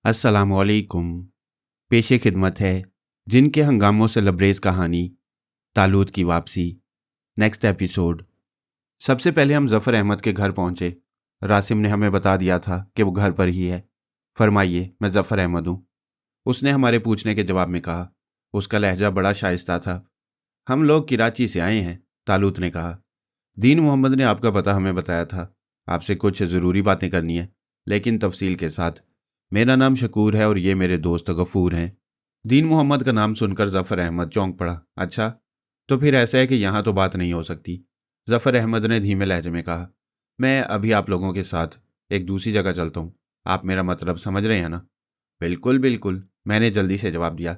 अस्सलामुअलैकुम। पेशे खिदमत है जिनके हंगामों से लबरेज कहानी तालूत की वापसी। Next episode. सबसे पहले हम ज़फ़र अहमद के घर पहुंचे। रासिम ने हमें बता दिया था कि वो घर पर ही है। फरमाइए, मैं ज़फ़र अहमद हूँ, उसने हमारे पूछने के जवाब में कहा। उसका लहजा बड़ा शाइस्ता था। हम लोग कराची से आए हैं, तालूत ने कहा। दीन मोहम्मद ने आपका पता हमें बताया था। आपसे कुछ ज़रूरी बातें करनी है, लेकिन तफसील के साथ। मेरा नाम शकूर है और ये मेरे दोस्त गफूर हैं। दीन मोहम्मद का नाम सुनकर ज़फ़र अहमद चौंक पड़ा। अच्छा, तो फिर ऐसा है कि यहाँ तो बात नहीं हो सकती, ज़फ़र अहमद ने धीमे लहजे में कहा। मैं अभी आप लोगों के साथ एक दूसरी जगह चलता हूँ। आप मेरा मतलब समझ रहे हैं ना? बिल्कुल बिल्कुल, मैंने जल्दी से जवाब दिया।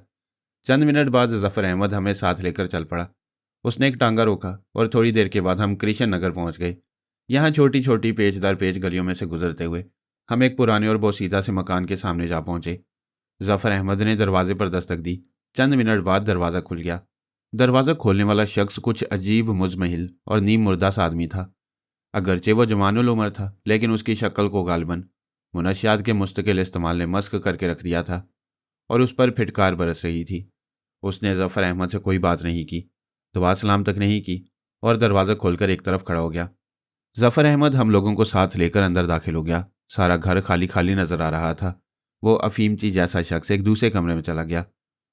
चंद मिनट बाद ज़फ़र अहमद हमें साथ लेकर चल पड़ा। उसने एक टांगा रोका और थोड़ी देर के बाद हम कृष्ण नगर पहुंच गए। यहाँ छोटी छोटी पेचदार पेच गलियों में से गुजरते हुए हम एक पुराने और बोसीदा से मकान के सामने जा पहुंचे। ज़फ़र अहमद ने दरवाजे पर दस्तक दी। चंद मिनट बाद दरवाज़ा खुल गया। दरवाज़ा खोलने वाला शख्स कुछ अजीब मुज़महिल और नीम मुर्दा सा आदमी था। अगरचे वो जवानुल उम्र था, लेकिन उसकी शक्ल को गालिबन मुनशियात के मुस्तकिल इस्तेमाल ने मस्क करके रख दिया था और उस पर फिटकार बरस रही थी। उसने ज़फ़र अहमद से कोई बात नहीं की, दुआ सलाम तक नहीं की और दरवाज़ा खोलकर एक तरफ खड़ा हो गया। ज़फ़र अहमद हम लोगों को साथ लेकर अंदर दाखिल हो गया। सारा घर खाली खाली नज़र आ रहा था। वो अफीमची जैसा शख्स एक दूसरे कमरे में चला गया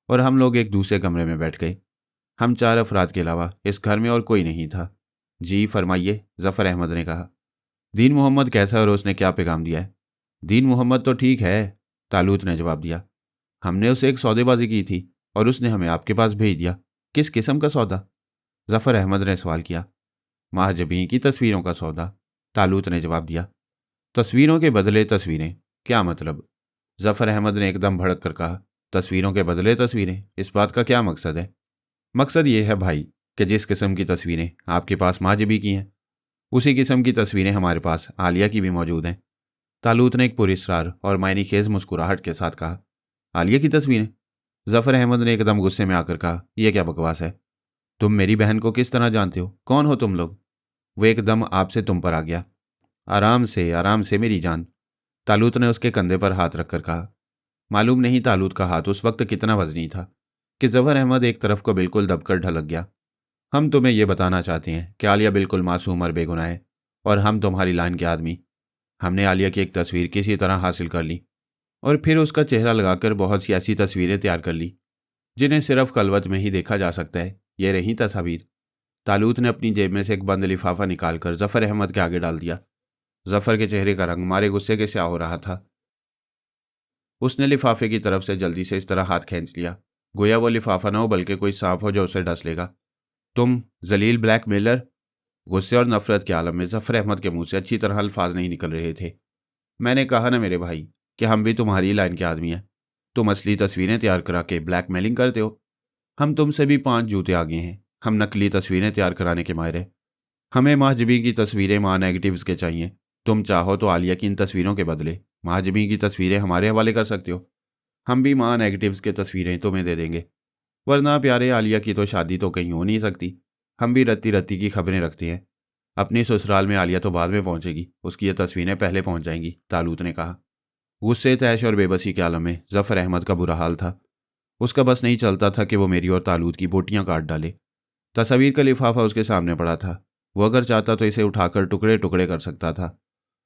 और हम लोग एक दूसरे कमरे में बैठ गए। हम 4 अफराद के अलावा इस घर में और कोई नहीं था। जी फरमाइए, ज़फ़र अहमद ने कहा। दीन मोहम्मद कैसा और उसने क्या पैगाम दिया है? दीन मोहम्मद तो ठीक है, तालूत ने जवाब दिया। हमने उसे एक सौदेबाजी की थी और उसने हमें आपके पास भेज दिया। किस किस्म का सौदा? ज़फ़र अहमद ने सवाल किया। महजबी की तस्वीरों का सौदा, तालूत ने जवाब दिया। तस्वीरों के बदले तस्वीरें, क्या मतलब? ज़फ़र अहमद ने एकदम भड़क कर कहा। तस्वीरों के बदले तस्वीरें, इस बात का क्या मकसद है? मकसद ये है भाई कि जिस किस्म की तस्वीरें आपके पास महजबी की हैं, उसी किस्म की तस्वीरें हमारे पास आलिया की भी मौजूद हैं। तालूत ने एक पुरस्कार और मायने खेज मुस्कुराहट के साथ कहा। आलिया की तस्वीरें? ज़फ़र अहमद ने एकदम गुस्से में आकर कहा, यह क्या बकवास है? तुम मेरी बहन को किस तरह जानते हो? कौन हो तुम लोग? वो एकदम आपसे तुम पर आ गया। आराम से मेरी जान, तालूत ने उसके कंधे पर हाथ रखकर कहा। मालूम नहीं तालूत का हाथ उस वक्त कितना वजनी था कि ज़फ़र अहमद एक तरफ को बिल्कुल दबकर ढलक गया। हम तुम्हें यह बताना चाहते हैं कि आलिया बिल्कुल मासूम और बेगुनाह है और हम तुम्हारी लाइन के आदमी। हमने आलिया की एक तस्वीर किसी तरह हासिल कर ली और फिर उसका चेहरा लगाकर बहुत सी ऐसी तस्वीरें तैयार कर ली जिन्हें सिर्फ खलवत में ही देखा जा सकता है। ये रही तस्वीर। तालूत ने अपनी जेब में से एक बंद लिफाफा निकालकर ज़फ़र अहमद के आगे डाल दिया। ज़फ़र के चेहरे का रंग मारे गुस्से के स्याह हो रहा था। उसने लिफाफे की तरफ से जल्दी से इस तरह हाथ खींच लिया, गोया वो लिफाफा न हो बल्कि कोई सांप हो जो उसे डस लेगा। तुम जलील ब्लैकमेलर! गुस्से और नफरत के आलम में ज़फ़र अहमद के मुंह से अच्छी तरह अल्फाज नहीं निकल रहे थे। मैंने कहा ना मेरे भाई कि हम भी तुम्हारी लाइन के आदमी हैं। तुम असली तस्वीरें तैयार करा के ब्लैकमेलिंग करते हो। हम तुमसे भी 5 जूते आगे हैं। हम नकली तस्वीरें तैयार कराने के माहिर हैं। हमें महजबी की तस्वीरें मां नेगेटिव्स के चाहिए। तुम चाहो तो आलिया की इन तस्वीरों के बदले महजबी की तस्वीरें हमारे हवाले कर सकते हो। हम भी मां नेगेटिव्स के तस्वीरें तुम्हें दे देंगे। वरना प्यारे, आलिया की तो शादी तो कहीं हो नहीं सकती। हम भी रत्ती रत्ती की खबरें रखते हैं। अपनी ससुराल में आलिया तो बाद में पहुंचेगी, उसकी ये तस्वीरें पहले पहुंच जाएंगी, तालूत ने कहा। गुस्से, तैश और बेबसी के आलम में ज़फ़र अहमद का बुरा हाल था। उसका बस नहीं चलता था कि वो मेरी और तालूत की बोटियां काट डाले। तस्वीर का लिफाफा उसके सामने पड़ा था। वो अगर चाहता तो इसे उठाकर टुकड़े टुकड़े कर सकता था,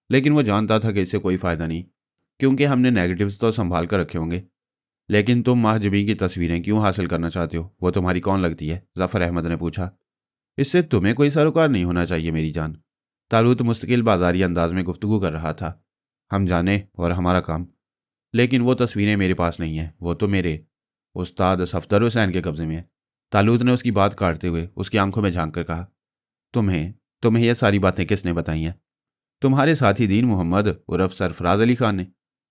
लेकिन वो जानता था कि इससे कोई फ़ायदा नहीं, क्योंकि हमने नेगेटिव्स तो संभाल कर रखे होंगे। लेकिन तुम महजबी की तस्वीरें क्यों हासिल करना चाहते हो? वो तुम्हारी कौन लगती है? ज़फ़र अहमद ने पूछा। इससे तुम्हें कोई सरोकार नहीं होना चाहिए मेरी जान। तालूत मुस्तकिल बाजारी अंदाज में गुफ्तगू कर रहा था। हम जाने और हमारा काम। लेकिन वो तस्वीरें मेरे पास नहीं हैं, वो तो मेरे उस्ताद सफदर हुसैन के कब्ज़े में है। तालूत ने उसकी बात काटते हुए उसकी आंखों में झांक कर कहा। तुम्हें तुम्हें यह सारी बातें किसने बताई हैं? तुम्हारे साथी दीन मोहम्मद उर्फ सरफराज अली खान ने,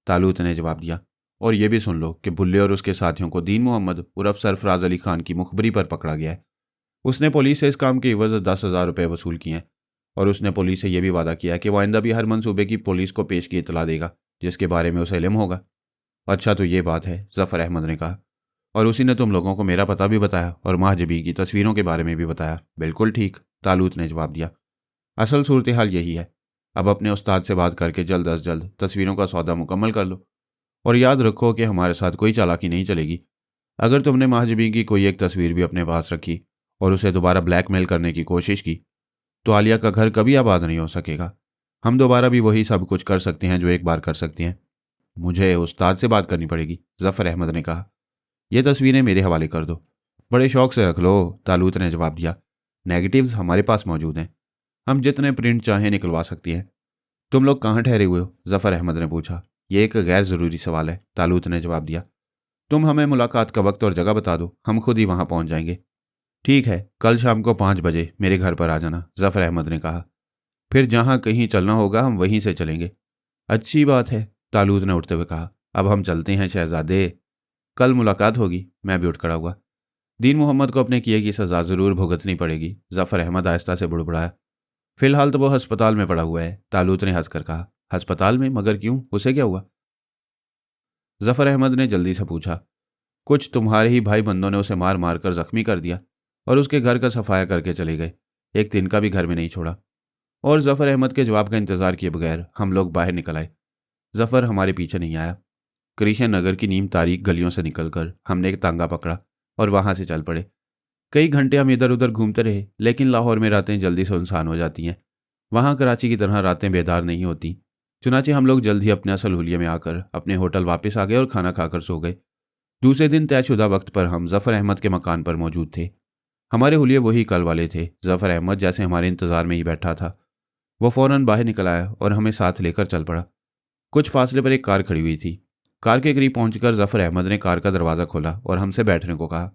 तालूत ने जवाब दिया। और ये भी सुन लो कि बुल्ले और उसके साथियों को दीन मोहम्मद उर्फ सरफराज अली खान की मुखबरी पर पकड़ा गया है। उसने पुलिस से इस काम के एवज 10,000 रुपये वसूल किए हैं और उसने पुलिस से यह भी वादा किया है कि वह आइंदा भी हर मंसूबे की पुलिस को पेश की इतला देगा जिसके बारे में उसे इल्म होगा। अच्छा, तो ये बात है, ज़फ़र अहमद ने कहा। और उसी ने तुम लोगों को मेरा पता भी बताया और महजबी की तस्वीरों के बारे में भी बताया। बिल्कुल ठीक, तालूत ने जवाब दिया। असल सूरत हाल यही है। अब अपने उस्ताद से बात करके जल्द अज जल्द तस्वीरों का सौदा मुकम्मल कर लो और याद रखो कि हमारे साथ कोई चालाकी नहीं चलेगी। अगर तुमने महाजबीन की कोई एक तस्वीर भी अपने पास रखी और उसे दोबारा ब्लैकमेल करने की कोशिश की तो आलिया का घर कभी आबाद नहीं हो सकेगा। हम दोबारा भी वही सब कुछ कर सकते हैं जो एक बार कर सकते हैं। मुझे उस्ताद से बात करनी पड़ेगी, जफ़र अहमद ने कहा। यह तस्वीरें मेरे हवाले कर दो। बड़े शौक से रख लो, तालूत ने जवाब दिया। नेगेटिव्स हमारे पास मौजूद हैं, हम जितने प्रिंट चाहें निकलवा सकती हैं। तुम लोग कहाँ ठहरे हुए हो? जफ़र अहमद ने पूछा। यह एक गैर ज़रूरी सवाल है, तालूत ने जवाब दिया। तुम हमें मुलाकात का वक्त और जगह बता दो, हम खुद ही वहां पहुंच जाएंगे। ठीक है, कल शाम को 5 बजे मेरे घर पर आ जाना, जफ़र अहमद ने कहा। फिर जहां कहीं चलना होगा हम वहीं से चलेंगे। अच्छी बात है, तालूत ने उठते हुए कहा। अब हम चलते हैं शहजादे, कल मुलाकात होगी। मैं भी उठ खड़ा हुआ। दीन मोहम्मद को अपने किए की सजा जरूर भुगतनी पड़ेगी, जफ़र अहमद आहिस्ता से बुड़बुड़ाया। फिलहाल तो वो अस्पताल में पड़ा हुआ है, तालूत ने हंसकर कहा। अस्पताल में? मगर क्यों, उसे क्या हुआ? जफ़र अहमद ने जल्दी से पूछा। कुछ तुम्हारे ही भाई बंदों ने उसे मार मार कर जख्मी कर दिया और उसके घर का सफाया करके चले गए। एक दिन का भी घर में नहीं छोड़ा। और जफ़र अहमद के जवाब का इंतजार किए बगैर हम लोग बाहर निकल आए। जफ़र हमारे पीछे नहीं आया। कृष्ण नगर की नीम तारीख गलियों से निकलकर हमने एक तांगा पकड़ा और वहां से चल पड़े। कई घंटे हम इधर उधर घूमते रहे, लेकिन लाहौर में रातें जल्दी सुनसान हो जाती हैं। वहां कराची की तरह रातें बेदार नहीं होती। चुनाचे हम लोग जल्द ही अपने असल हुलिये में आकर अपने होटल वापस आ गए और खाना खाकर सो गए। दूसरे दिन तयशुदा वक्त पर हम जफ़र अहमद के मकान पर मौजूद थे। हमारे हुलिये वही कल वाले थे। जफ़र अहमद जैसे हमारे इंतजार में ही बैठा था, वो फौरन बाहर निकल आया और हमें साथ लेकर चल पड़ा। कुछ फासले पर एक कार खड़ी हुई थी। कार के करीब पहुंचकर जफ़र अहमद ने कार का दरवाज़ा खोला और हमसे बैठने को कहा।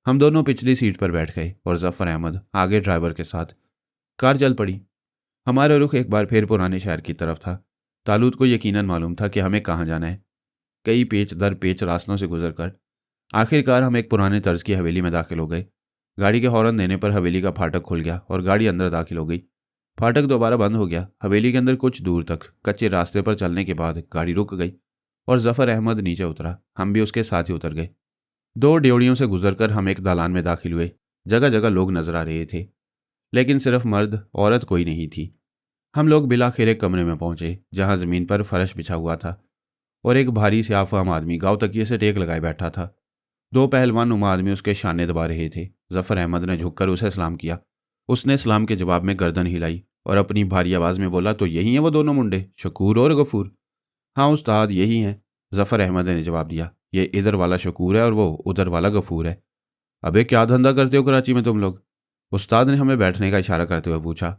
हम दोनों पिछली सीट पर बैठ गए और जफ़र अहमद आगे ड्राइवर के साथ। कार चल पड़ी। हमारा रुख एक बार फिर पुराने शहर की तरफ था। तालूत को यकीनन मालूम था कि हमें कहाँ जाना है। कई पेच दर पेच रास्तों से गुजरकर आखिरकार हम एक पुराने तर्ज की हवेली में दाखिल हो गए। गाड़ी के हॉर्न देने पर हवेली का फाटक खुल गया और गाड़ी अंदर दाखिल हो गई। फाटक दोबारा बंद हो गया। हवेली के अंदर कुछ दूर तक कच्चे रास्ते पर चलने के बाद गाड़ी रुक गई और जफ़र अहमद नीचे उतरा। हम भी उसके साथ ही उतर गए। 2 ड्योड़ियों से गुजरकर हम एक दालान में दाखिल हुए। जगह जगह लोग नजर आ रहे थे, लेकिन सिर्फ मर्द औरत कोई नहीं थी। हम लोग बिलाखिर एक कमरे में पहुंचे जहां जमीन पर फर्श बिछा हुआ था और एक भारी स्याफाम आदमी गाँव तकिए से टेक लगाए बैठा था। 2 पहलवान नुमा आदमी उसके शाने दबा रहे थे। जफ़र अहमद ने झुककर उसे सलाम किया। उसने सलाम के जवाब में गर्दन हिलाई और अपनी भारी आवाज़ में बोला, तो यही हैं वो दोनों मुंडे, शकूर और गफूर? हाँ उस्ताद, यही हैं, जफ़र अहमद ने जवाब दिया। ये इधर वाला शकूर है और वो उधर वाला गफूर है। अबे क्या धंधा करते हो कराची में तुम लोग? उस्ताद ने हमें बैठने का इशारा करते हुए पूछा।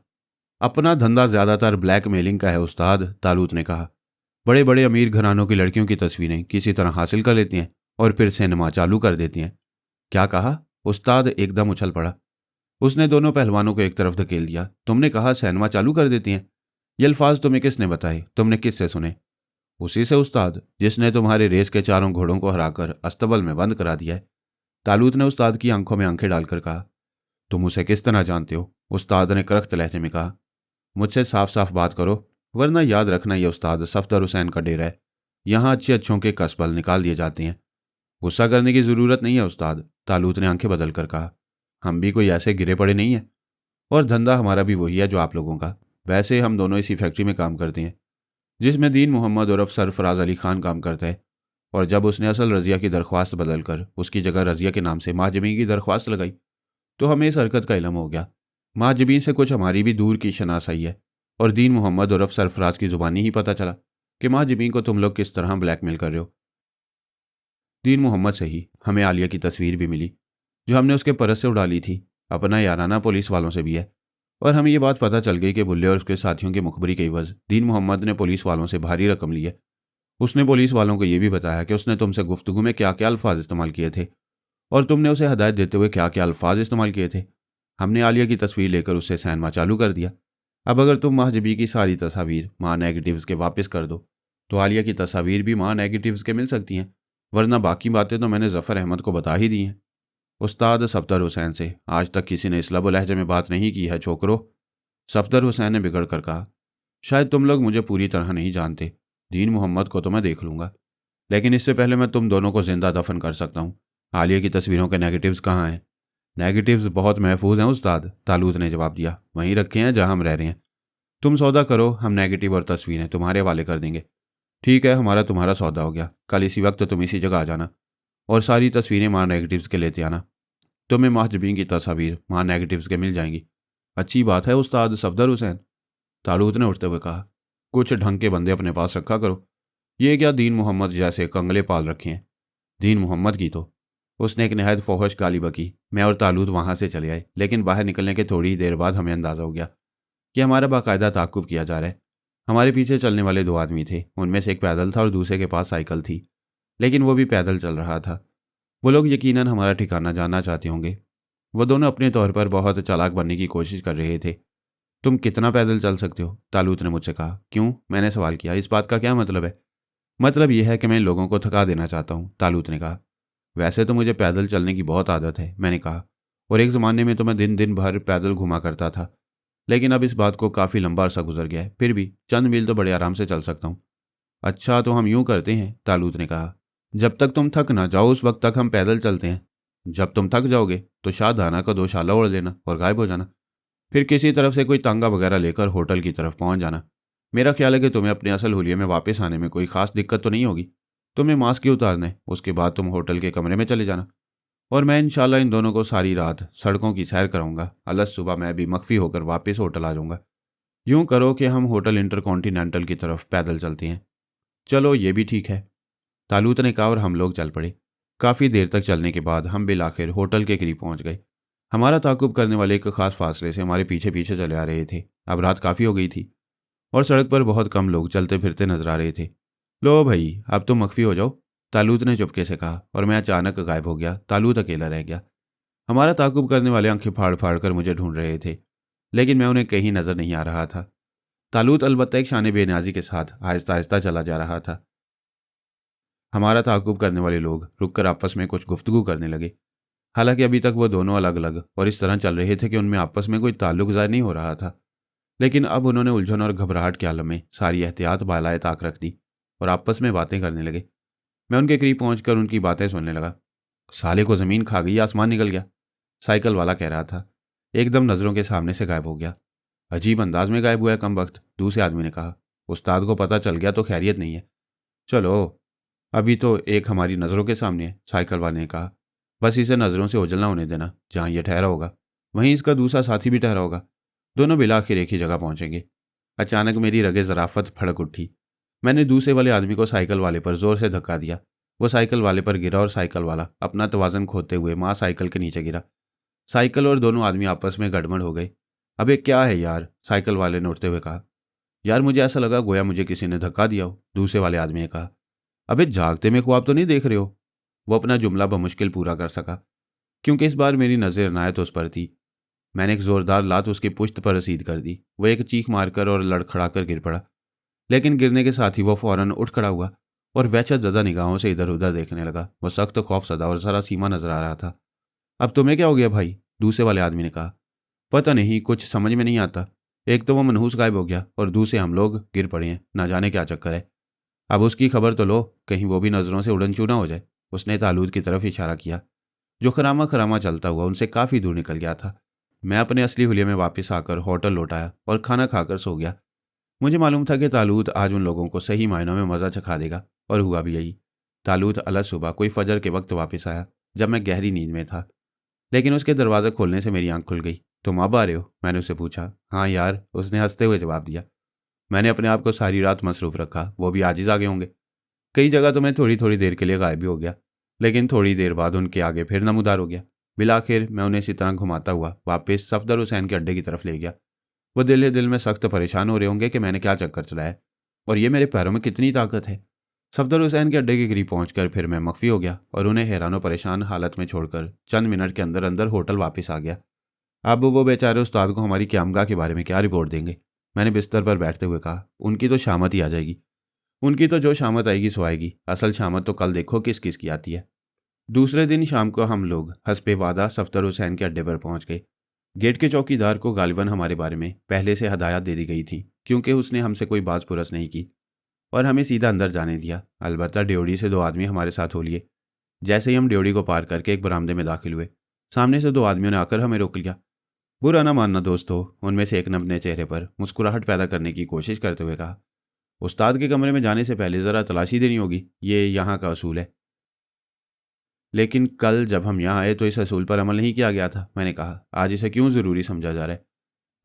अपना धंधा ज़्यादातर ब्लैकमेलिंग का है उस्ताद, तालूत ने कहा। बड़े बड़े अमीर घरानों की लड़कियों की तस्वीरें किसी तरह हासिल कर लेती हैं और फिर सिनेमा चालू कर देती हैं। क्या कहा? उस्ताद एकदम उछल पड़ा। उसने दोनों पहलवानों को एक तरफ धकेल दिया। तुमने कहा सिनेमा चालू कर देती हैं? ये अल्फाज तुम्हें किसने बताए? तुमने किससे सुने? उसी से उस्ताद, जिसने तुम्हारे रेस के 4 घोड़ों को हराकर अस्तबल में बंद करा दिया है। तालूत ने उस्ताद की आंखों में आंखें डालकर कहा। तुम उसे किस तरह जानते हो? उस्ताद ने करख्त लहजे में कहा। मुझसे साफ साफ बात करो, वरना याद रखना ये उस्ताद सफदर हुसैन का डेरा है। यहाँ अच्छे अच्छों के कसबल निकाल दिए जाते हैं। गुस्सा करने की ज़रूरत नहीं है उस्ताद, तालूत ने आंखें बदल कर कहा। हम भी कोई ऐसे गिरे पड़े नहीं हैं और धंधा हमारा भी वही है जो आप लोगों का। वैसे हम दोनों इसी फैक्ट्री में काम करते हैं जिसमें दीन मोहम्मद उर्फ सरफराज अली खान काम करता है। और जब उसने असल रज़िया की दरख्वास्त बदलकर उसकी जगह रज़िया के नाम से महाजबीन की दरख्वास्त लगाई तो हमें इस हरकत का इल्म हो गया। महाजबीन से कुछ हमारी भी दूर की शनासाई है और दीन मोहम्मद उर्फ सरफराज की ज़ुबानी ही पता चला कि महाजबीन को तुम लोग किस तरह ब्लैकमेल कर रहे हो। दीन मोहम्मद से ही हमें आलिया की तस्वीर भी मिली जो हमने उसके परस से उड़ा ली थी। अपना याराना पुलिस वालों से भी है और हमें ये बात पता चल गई कि बुल्ले और उसके साथियों की मुखबरी के एवज दीन मोहम्मद ने पुलिस वालों से भारी रकम ली है। उसने पुलिस वालों को यह भी बताया कि उसने तुमसे गुफ्तगू में क्या क्या अल्फाज इस्तेमाल किए थे और तुमने उसे हदायत देते हुए क्या क्या अल्फाज इस्तेमाल किए थे। हमने आलिया की तस्वीर लेकर उससे सैनमा चालू कर दिया। अब अगर तुम महाजबी की सारी तस्वीर माँ नेगेटिव्स के वापस कर दो तो आलिया की तस्वीर भी माँ नेगेटिव्स के मिल सकती हैं, वरना बाकी बातें तो मैंने जफ़र अहमद को बता ही दी हैं। उस्ताद सफदर हुसैन से आज तक किसी ने इस लब लहजे में बात नहीं की है छोकरो, सफदर हुसैन ने बिगड़ कर कहा। शायद तुम लोग मुझे पूरी तरह नहीं जानते। दीन मोहम्मद को तो मैं देख लूँगा, लेकिन इससे पहले मैं तुम दोनों को जिंदा दफन कर सकता हूँ। आलिया की तस्वीरों के नेगेटिव्स कहाँ हैं? नेगेटिव्स बहुत महफूज हैं उस्ताद, तालूत ने जवाब दिया। वहीं रखे हैं जहाँ हम रह रहे हैं। तुम सौदा करो, हम नेगेटिव और तस्वीरें तुम्हारे हवाले कर देंगे। ठीक है, हमारा तुम्हारा सौदा हो गया। कल इसी वक्त तुम इसी जगह आ जाना और सारी तस्वीरें माँ नेगेटिव्स के लेते आना। तुम्हें महजबीन की तस्वीर माँ नेगेटिव्स के मिल जाएंगी। अच्छी बात है उस्ताद सफदर हुसैन, तालूत ने उठते हुए कहा। कुछ ढंग के बंदे अपने पास रखा करो। ये क्या दीन मोहम्मद जैसे कंगले पाल रखे हैं? दीन मोहम्मद की तो उसने एक नहायत फौहश गाली बकी। मैं और तालूत वहां से चले आए, लेकिन बाहर निकलने के थोड़ी ही देर बाद हमें अंदाजा हो गया कि हमारा बाकायदा ताकुब किया जा रहा है। हमारे पीछे चलने वाले दो आदमी थे, उनमें से एक पैदल था और दूसरे के पास साइकिल थी, लेकिन वो भी पैदल चल रहा था। वो लोग यकीनन हमारा ठिकाना जानना चाहते होंगे। वो दोनों अपने तौर पर बहुत चालाक बनने की कोशिश कर रहे थे। तुम कितना पैदल चल सकते हो? तालूत ने मुझसे कहा। क्यों? मैंने सवाल किया। इस बात का क्या मतलब है? मतलब यह है कि मैं इन लोगों को थका देना चाहता हूँ, तालूत ने कहा। वैसे तो मुझे पैदल चलने की बहुत आदत है, मैंने कहा, और एक ज़माने में तो मैं दिन दिन भर पैदल घुमा करता था, लेकिन अब इस बात को काफ़ी लंबा अरसा गुजर गया है। फिर भी चंद मील तो बड़े आराम से चल सकता हूँ। अच्छा, तो हम यूं करते हैं, तालूत ने कहा। जब तक तुम थक ना जाओ उस वक्त तक हम पैदल चलते हैं। जब तुम थक जाओगे तो शाहदाना का दोशाला ओढ़ लेना और गायब हो जाना। फिर किसी तरफ से कोई तांगा वगैरह लेकर होटल की तरफ पहुंच जाना। मेरा ख्याल है कि तुम्हें अपने असल हुलिये में वापस आने में कोई खास दिक्कत तो नहीं होगी। तुम्हें मास्क ही उतारना है, उसके बाद तुम होटल के कमरे में चले जाना और मैं इंशाल्लाह इन दोनों को सारी रात सड़कों की सैर कराऊंगा। अलग सुबह मैं भी मख्फी होकर वापस होटल आ जाऊंगा। यूं करो कि हम होटल इंटरकॉन्टिनेंटल की तरफ पैदल चलते हैं। चलो, ये भी ठीक है, तालूत ने कहा और हम लोग चल पड़े। काफ़ी देर तक चलने के बाद हम बिल आखिर होटल के करीब पहुंच गए। हमारा ताकुब करने वाले एक खास फासले से हमारे पीछे पीछे चले आ रहे थे। अब रात काफ़ी हो गई थी और सड़क पर बहुत कम लोग चलते फिरते नजर आ रहे थे। लो भाई, अब तुम मख्फी हो जाओ, तालूत ने चुपके से कहा और मैं अचानक गायब हो गया। तालूत अकेला रह गया। हमारा ताकुब करने वाले आंखें फाड़ फाड़ कर मुझे ढूंढ रहे थे, लेकिन मैं उन्हें कहीं नजर नहीं आ रहा था। तालूत अलबत्ता एक शान बेनियाजी के साथ आहिस्ता आहिस्ता चला जा रहा था। हमारा ताकुब करने वाले लोग रुककर आपस में कुछ गुफ्तगू करने लगे। हालांकि अभी तक वो दोनों अलग अलग और इस तरह चल रहे थे कि उनमें आपस में कोई ताल्लुक ज़ाहिर नहीं हो रहा था, लेकिन अब उन्होंने उलझन और घबराहट के आलम में सारी एहतियात बालाए ताक रख दी और आपस में बातें करने लगे। मैं उनके करीब पहुंचकर उनकी बातें सुनने लगा। साले को ज़मीन खा गई, आसमान निकल गया, साइकिल वाला कह रहा था। एकदम नज़रों के सामने से गायब हो गया। अजीब अंदाज में गायब हुआ है कम वक्त, दूसरे आदमी ने कहा। उस्ताद को पता चल गया तो खैरियत नहीं है। चलो, अभी तो एक हमारी नज़रों के सामने है, साइकिल वाले ने कहा। बस इसे नज़रों से ओझल ना होने देना। जहाँ यह ठहरा होगा वहीं इसका दूसरा साथी भी ठहरा होगा। दोनों बिला आखिर एक ही जगह पहुंचेंगे। अचानक मेरी रगे ज़राफ़त फड़क उठी। मैंने दूसरे वाले आदमी को साइकिल वाले पर ज़ोर से धक्का दिया। वो साइकिल वाले पर गिरा और साइकिल वाला अपना तवाज़न खोते हुए माँ साइकिल के नीचे गिरा। साइकिल और दोनों आदमी आपस में गड़बड़ हो गए। अबे क्या है यार, साइकिल वाले ने उठते हुए कहा। यार, मुझे ऐसा लगा गोया मुझे किसी ने धक्का दिया हो, दूसरे वाले आदमी ने कहा। अबे जागते में ख्वाब तो नहीं देख रहे हो? वो अपना जुमला बमुश्किल पूरा कर सका, क्योंकि इस बार मेरी नज़र इनायत उस पर थी। मैंने एक जोरदार लात उसकी पुश्त पर रसीद कर दी। वो एक चीख मारकर और लड़खड़ाकर गिर पड़ा, लेकिन गिरने के साथ ही वो फौरन उठ खड़ा हुआ और वहशत ज़दा निगाहों से इधर उधर देखने लगा। वो सख्त खौफसदा और ज़रा सीमा नजर आ रहा था। अब तुम्हें क्या हो गया भाई? दूसरे वाले आदमी ने कहा। पता नहीं, कुछ समझ में नहीं आता। एक तो वो मनहूस गायब हो गया और दूसरे हम लोग गिर पड़े हैं, ना जाने क्या चक्कर है। अब उसकी खबर तो लो, कहीं वो भी नज़रों से उड़न चूना हो जाए। उसने तालूद की तरफ इशारा किया, जो खरामा खरामा चलता हुआ उनसे काफ़ी दूर निकल गया था। मैं अपने असली हुलिये में वापस आकर होटल लौट आया और खाना खाकर सो गया। मुझे मालूम था कि तालूद आज उन लोगों को सही मायनों में मज़ा चखा देगा, और हुआ भी यही। तालूद अलग सुबह कोई फजर के वक्त वापस आया, जब मैं गहरी नींद में था, लेकिन उसके दरवाज़ा खोलने से मेरी आंख खुल गई। तुम अब आ रहे हो? मैंने उससे पूछा। हाँ यार, उसने हंसते हुए जवाब दिया। मैंने अपने आप को सारी रात मसरूफ़ रखा, वो भी आज ही जागे होंगे। कई जगह तो मैं थोड़ी थोड़ी देर के लिए गायब भी हो गया, लेकिन थोड़ी देर बाद उनके आगे फिर नमूदार हो गया। बिलाखिर मैं उन्हें इसी तरह घुमाता हुआ वापस सफदर हुसैन के अड्डे की तरफ ले गया। वो दिल ही दिल में सख्त परेशान हो रहे होंगे कि मैंने क्या चक्कर चलाया और ये मेरे पैरों में कितनी ताकत है। सफदर हुसैन के अड्डे के करीब पहुंचकर फिर मैं मख्फी हो गया और उन्हें हैरान परेशान हालत में छोड़कर चंद मिनट के अंदर अंदर होटल वापस आ गया। अब वो बेचारे उस्ताद को हमारी क़यामगाह के बारे में क्या रिपोर्ट देंगे? मैंने बिस्तर पर बैठते हुए कहा। उनकी तो शामत ही आ जाएगी। उनकी तो जो शामत आएगी सो आएगी। असल शामत तो कल देखो किस किस की आती है। दूसरे दिन शाम को हम लोग हस्बे वादा सफदर हुसैन के अड्डे पर पहुंच गए। गेट के चौकीदार को गालिबन हमारे बारे में पहले से हदायत दे दी गई थी, क्योंकि उसने हमसे कोई बाज पुरस नहीं की और हमें सीधा अंदर जाने दिया। अलबत्ता ड्योढ़ी से दो आदमी हमारे साथ हो लिए। जैसे ही हम ड्योढ़ी को पार करके एक बरामदे में दाखिल हुए, सामने से दो आदमियों ने आकर हमें रोक लिया। बुरा ना मानना दोस्तों, उनमें से एक ने अपने चेहरे पर मुस्कुराहट पैदा करने की कोशिश करते हुए कहा। उस्ताद के कमरे में जाने से पहले ज़रा तलाशी देनी होगी, ये यहाँ का असूल है। लेकिन कल जब हम यहाँ आए तो इस असूल पर अमल नहीं किया गया था। मैंने कहा, आज इसे क्यों ज़रूरी समझा जा रहा है?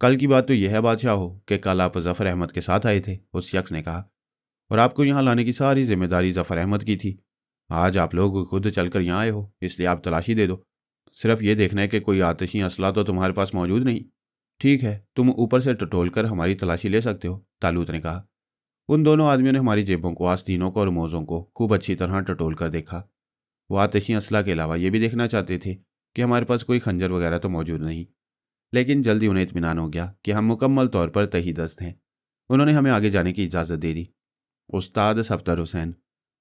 कल की बात तो यह है बादशाह हो कि कल आप ज़फ़र अहमद के साथ आए थे, उस शख्स ने कहा, और आपको यहाँ लाने की सारी जिम्मेदारी ज़फ़र अहमद की थी। आज आप लोग खुद चलकर यहाँ आए हो, इसलिए आप तलाशी दे दो। सिर्फ ये देखना है कि कोई आतिशी असला तो तुम्हारे पास मौजूद नहीं। ठीक है, तुम ऊपर से टटोल कर हमारी तलाशी ले सकते हो, तालूत ने कहा। उन दोनों आदमियों ने हमारी जेबों को, आस्तीनों को और मोज़ों को खूब अच्छी तरह टटोल कर देखा। वो आतिशी असला के अलावा ये भी देखना चाहते थे कि हमारे पास कोई खंजर वगैरह तो मौजूद नहीं। लेकिन जल्दी उन्हें इत्मीनान हो गया कि हम मुकम्मल तौर पर तहीदस्त हैं। उन्होंने हमें आगे जाने की इजाज़त दे दी। उस्ताद सफदर हुसैन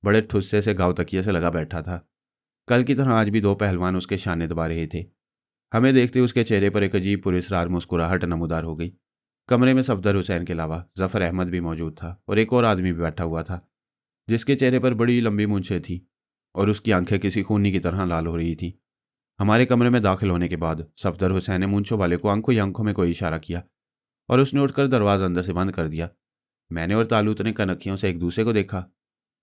बड़े ठुस्से से गाँव तकिए से लगा बैठा था। कल की तरह आज भी दो पहलवान उसके शाने दबा रहे थे। हमें देखते उसके चेहरे पर एक अजीब पुरस्रार मुस्कुराहट नमूदार हो गई। कमरे में सफदर हुसैन के अलावा ज़फ़र अहमद भी मौजूद था और एक और आदमी भी बैठा हुआ था, जिसके चेहरे पर बड़ी लंबी मूंछें थीं और उसकी आंखें किसी खूनी की तरह लाल हो रही थीं। हमारे कमरे में दाखिल होने के बाद सफदर हुसैन ने मूंछों वाले को आंखों ही आंखों में कोई इशारा किया और उसने उठकर दरवाज़ा अंदर से बंद कर दिया। मैंने और तालूत ने कनखियों से एक दूसरे को देखा।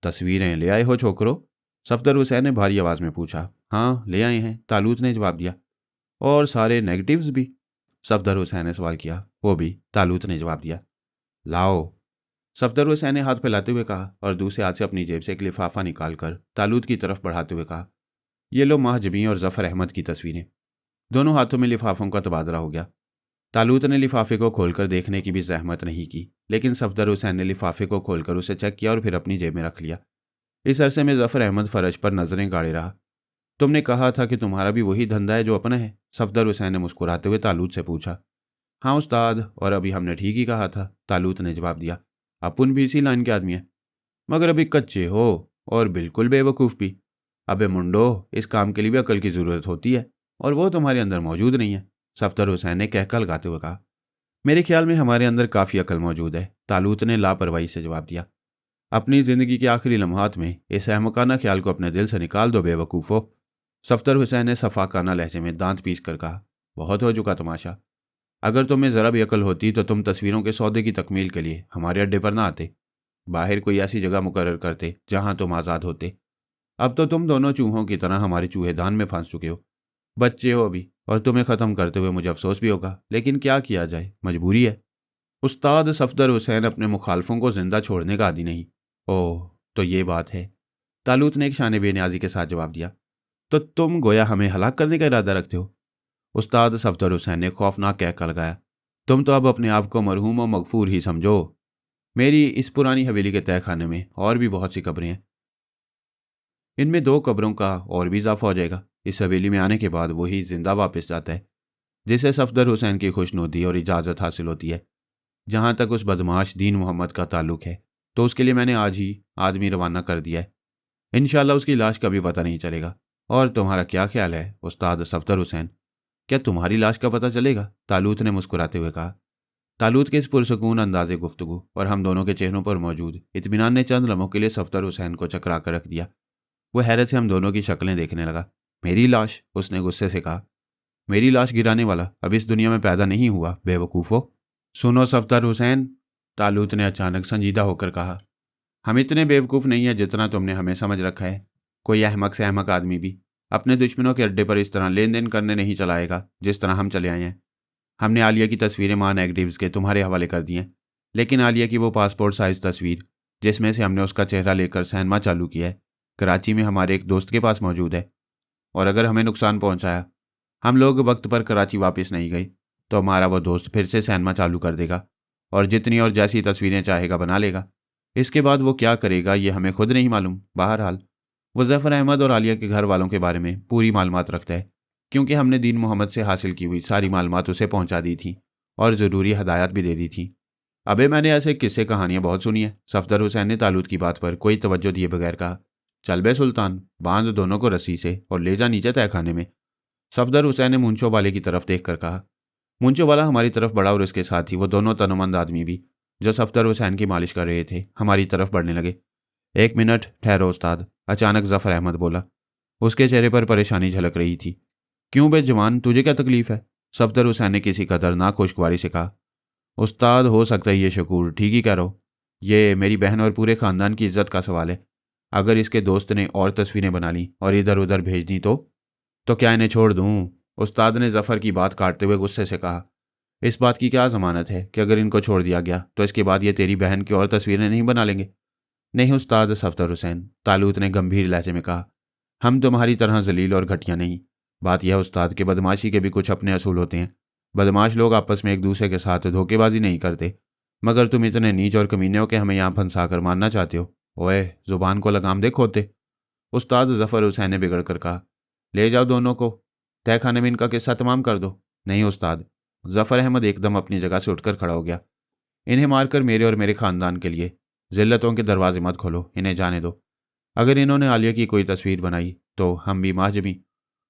तस्वीरें ले आए हो छोकरो? सफदर हुसैन ने भारी आवाज़ में पूछा। हाँ, ले आए हैं, तालूत ने जवाब दिया। और सारे नेगेटिव्स भी? सफदर हुसैन ने सवाल किया। वो भी, तालूत ने जवाब दिया। लाओ, सफदर हुसैन ने हाथ फैलाते हुए कहा और दूसरे हाथ से अपनी जेब से एक लिफाफा निकालकर तालूत की तरफ बढ़ाते हुए कहा, ये लो महजबी और ज़फ़र अहमद की तस्वीरें। दोनों हाथों में लिफाफों का तबादला हो गया। तालूत ने लिफाफे को खोलकर देखने की भी जहमत नहीं की, लेकिन सफदर हुसैन ने लिफाफे को खोलकर उसे चेक किया और फिर अपनी जेब में रख लिया। इस अरसे में ज़फ़र अहमद फ़र्श पर नज़रें गाड़े रहा। तुमने कहा था कि तुम्हारा भी वही धंधा है जो अपना है? सफदर हुसैन ने मुस्कुराते हुए तालूत से पूछा। हाँ उस्ताद, और अभी हमने ठीक ही कहा था, तालूत ने जवाब दिया। अपन भी इसी लाइन के आदमी हैं, मगर अभी कच्चे हो और बिल्कुल बेवकूफ़ भी। अबे मुंडो, इस काम के लिए भी अकल की ज़रूरत होती है और वो तुम्हारे अंदर मौजूद नहीं है, सफदर हुसैन ने कहकर लगाते हुए कहा। मेरे ख्याल में हमारे अंदर काफ़ी अकल मौजूद है, तालूत ने लापरवाही से जवाब दिया। अपनी ज़िंदगी के आखिरी लम्हात में इस अहमकाना ख्याल को अपने दिल से निकाल दो बेवकूफ़ो, सफदर हुसैन ने सफाकाना लहजे में दांत पीस कर कहा। बहुत हो चुका तमाशा। अगर तुम्हें ज़रा भी अकल होती तो तुम तस्वीरों के सौदे की तकमील के लिए हमारे अड्डे पर ना आते, बाहर कोई ऐसी जगह मुकर्रर करते जहां तुम आज़ाद होते। अब तो तुम दोनों चूहों की तरह हमारे चूहेदान में फंस चुके हो। बच्चे हो अभी, और तुम्हें ख़त्म करते हुए मुझे अफसोस भी होगा, लेकिन क्या किया जाए, मजबूरी है। उस्ताद सफदर हुसैन अपने मुखालफों को जिंदा छोड़ने का आदी नहीं। ओह, तो ये बात है, तालूत ने एक शाने बेनियाजी के साथ जवाब दिया। तो तुम गोया हमें हलाक करने का इरादा रखते हो? उस्ताद सफदर हुसैन ने खौफनाक कहकर लगाया। तुम तो अब अपने आप को मरहूम व मगफूर ही समझो। मेरी इस पुरानी हवेली के तय खाने में और भी बहुत सी कब्रें हैं। इनमें 2 कब्रों का और भी इजाफा हो जाएगा। इस हवेली में आने के बाद वही जिंदा वापस जाता है जिसे सफदर हुसैन की खुशनुदी और इजाज़त हासिल होती है। जहाँ तक उस बदमाश दीन मोहम्मद का ताल्लुक है, तो उसके लिए मैंने आज ही आदमी रवाना कर दिया है। इंशाल्लाह उसकी लाश का भी पता नहीं चलेगा। और तुम्हारा क्या ख्याल है उस्ताद सफदर हुसैन, क्या तुम्हारी लाश का पता चलेगा? तालूत ने मुस्कुराते हुए कहा। तालूत के इस पुरसकून अंदाज़े गुफ्तगू और हम दोनों के चेहरों पर मौजूद इत्मीनान ने चंद लम्हों के लिए सफदर हुसैन को चकरा कर रख दिया। वह हैरत से हम दोनों की शक्लें देखने लगा। मेरी लाश? उसने गुस्से से कहा। मेरी लाश गिराने वाला अब इस दुनिया में पैदा नहीं हुआ, बेवकूफ़ो। सुनो सफदर हुसैन, तालूत ने अचानक संजीदा होकर कहा, हम इतने बेवकूफ़ नहीं हैं जितना तुमने हमें समझ रखा है। कोई अहमक से अहमक आदमी भी अपने दुश्मनों के अड्डे पर इस तरह लेन देन करने नहीं चला आएगा जिस तरह हम चले आए हैं। हमने आलिया की तस्वीरें मां नेगेटिव्स के तुम्हारे हवाले कर दी हैं, लेकिन आलिया की वो पासपोर्ट साइज़ तस्वीर जिसमें से हमने उसका चेहरा लेकर सिनेमा चालू किया है, कराची में हमारे एक दोस्त के पास मौजूद है। और अगर हमें नुकसान पहुंचाया, हम लोग वक्त पर कराची वापस नहीं गए, तो हमारा वो दोस्त फिर से सिनेमा चालू कर देगा और जितनी और जैसी तस्वीरें चाहेगा बना लेगा। इसके बाद वो क्या करेगा ये हमें खुद नहीं मालूम। बहरहाल वो ज़फ़र अहमद और आलिया के घर वालों के बारे में पूरी मालूमात रखता है, क्योंकि हमने दीन मोहम्मद से हासिल की हुई सारी मालूमात उसे पहुंचा दी थी और ज़रूरी हदायत भी दे दी थी। अबे मैंने ऐसे किस्से कहानियाँ बहुत सुनी है, सफदर हुसैन ने तालूत की बात पर कोई तवज्जो दिए बगैर कहा। चल बे सुल्तान, बांध दोनों को रस्सी से और ले जा नीचे तय खाने में, सफदर हुसैन ने मुंचो वाले की तरफ देख कर कहा। मुंचो वाला हमारी तरफ बढ़ा और उसके साथ ही वो दोनों तनोमंद आदमी भी जो सफदर हुसैन की मालिश कर रहे थे हमारी तरफ बढ़ने लगे। 1 मिनट ठहरो उस्ताद, अचानक ज़फ़र अहमद बोला। उसके चेहरे पर परेशानी झलक रही थी। क्यों बे जवान, तुझे क्या तकलीफ है? सफदर हुसैन ने किसी कदर नाखुशगवारी से कहा। उस्ताद, हो सकता है ये शकूर ठीक ही कह रहो, ये मेरी बहन और पूरे खानदान की इज्जत का सवाल है। अगर इसके दोस्त ने और तस्वीरें बना ली और इधर उधर भेज दी तो क्या इन्हें छोड़ दूं? उस्ताद ने जफर की बात काटते हुए गुस्से से कहा। इस बात की क्या जमानत है कि अगर इनको छोड़ दिया गया तो इसके बाद ये तेरी बहन की और तस्वीरें नहीं बना लेंगे? नहीं उस्ताद सफदर हुसैन, तालूत ने गंभीर लहजे में कहा। हम तुम्हारी तरह जलील और घटिया नहीं। बात यह उस्ताद के बदमाशी के भी कुछ अपने असूल होते हैं। बदमाश लोग आपस में एक दूसरे के साथ धोखेबाजी नहीं करते, मगर तुम इतने नीच और कमीने हो कि हमें यहाँ फंसा कर मारना चाहते हो। ओए, जुबान को लगाम दे खोते। उस्ताद जफर हुसैन ने बिगड़ कर कहा। ले जाओ दोनों को, तय खाने में इनका किस्सा तमाम कर दो। नहीं उस्ताद, जफर अहमद एकदम अपनी जगह से उठकर खड़ा हो गया। इन्हें मारकर मेरे और मेरे खानदान के लिए जिल्लतों के दरवाजे मत खोलो, इन्हें जाने दो। अगर इन्होंने आलिया की कोई तस्वीर बनाई तो हम भी माहजबी।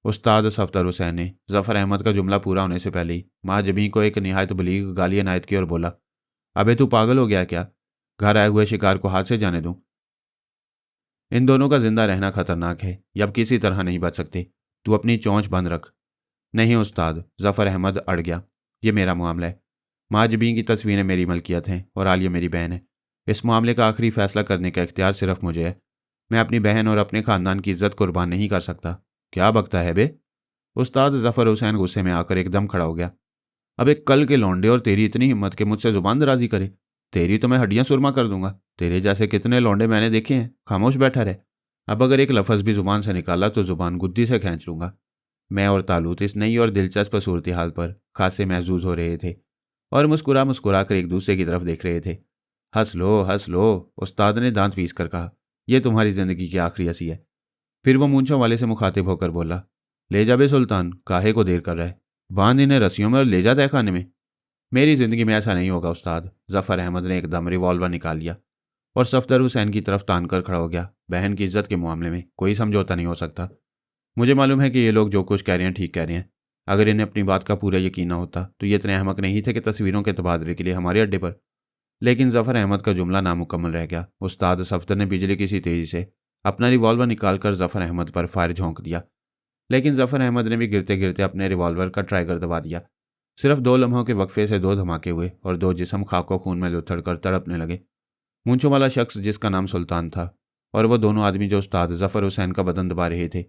उस्ताद सफदर हुसैन ने जफर अहमद का जुमला पूरा होने से पहले ही माहजबी को एक निहायत बलीग गाली अनायत की और बोला, अबे तू पागल हो गया क्या? घर आए हुए शिकार को हाथ से जाने दूं? इन दोनों का जिंदा रहना खतरनाक है, ये अब किसी तरह नहीं बच सकते। तू अपनी चोंच बंद रख। नहीं उस्ताद, जफर अहमद अड़ गया। ये मेरा मामला है। माजबी की तस्वीरें मेरी मलकियत हैं और आलिया मेरी बहन है। इस मामले का आखिरी फैसला करने का इख्तियार सिर्फ मुझे है। मैं अपनी बहन और अपने खानदान की इज्जत कुर्बान नहीं कर सकता। क्या बकता है बे? उस्ताद जफर हुसैन गुस्से में आकर एकदम खड़ा हो गया। अब एक कल के लौंडे और तेरी इतनी हिम्मत के मुझसे जुबान दराजी करे? तेरी तो मैं हड्डियां सुरमा कर दूंगा। तेरे जैसे कितने लौंडे मैंने देखे हैं। खामोश बैठा रहे। अब अगर एक लफज भी जुबान से निकाला तो जुबान गुद्दी से खींच लूंगा। मैं और तालूत इस नई और दिलचस्प सूरत हाल पर खासे महजूज हो रहे थे और मुस्कुरा मुस्कुरा कर एक दूसरे की तरफ देख रहे थे। हंस लो, उस्ताद ने दांत पीस कर कहा। यह तुम्हारी जिंदगी की आखिरी हंसी है। फिर वो मूंछों वाले से मुखातिब होकर बोला, ले जा बे सुल्तान, काहे को देर कर रहा है? बांध इन्हें रस्सियों में और ले जा तय खाने में। मेरी जिंदगी में ऐसा नहीं होगा उस्ताद। जफर अहमद ने एकदम रिवॉल्वर निकाल लिया और सफदर हुसैन की तरफ तान कर खड़ा हो गया। बहन की इज्जत के मामले में कोई समझौता नहीं हो सकता। मुझे मालूम है कि ये लोग जो कुछ कह रहे हैं ठीक कह रहे हैं। अगर इन्हें अपनी बात का पूरा यकीन न होता तो ये इतने अहमक नहीं थे कि तस्वीरों के तबादले के लिए हमारे अड्डे पर। लेकिन जफर अहमद का जुमला नामुकम्मल रह गया। उस्ताद सफदर ने बिजली की सी तेजी से अपना रिवॉल्वर निकालकर जफर अहमद पर फायर झोंक दिया। लेकिन जफर अहमद ने भी गिरते गिरते अपने रिवॉल्वर का ट्राइगर दबा दिया। सिर्फ 2 लम्हों के वक्फे से 2 धमाके हुए और 2 जिस्म खाको खून में लुथड़ कर तड़पने लगे। मूंछों वाला शख्स जिसका नाम सुल्तान था और वो दोनों आदमी जो उस्ताद जफर हुसैन का बदन दबा रहे थे,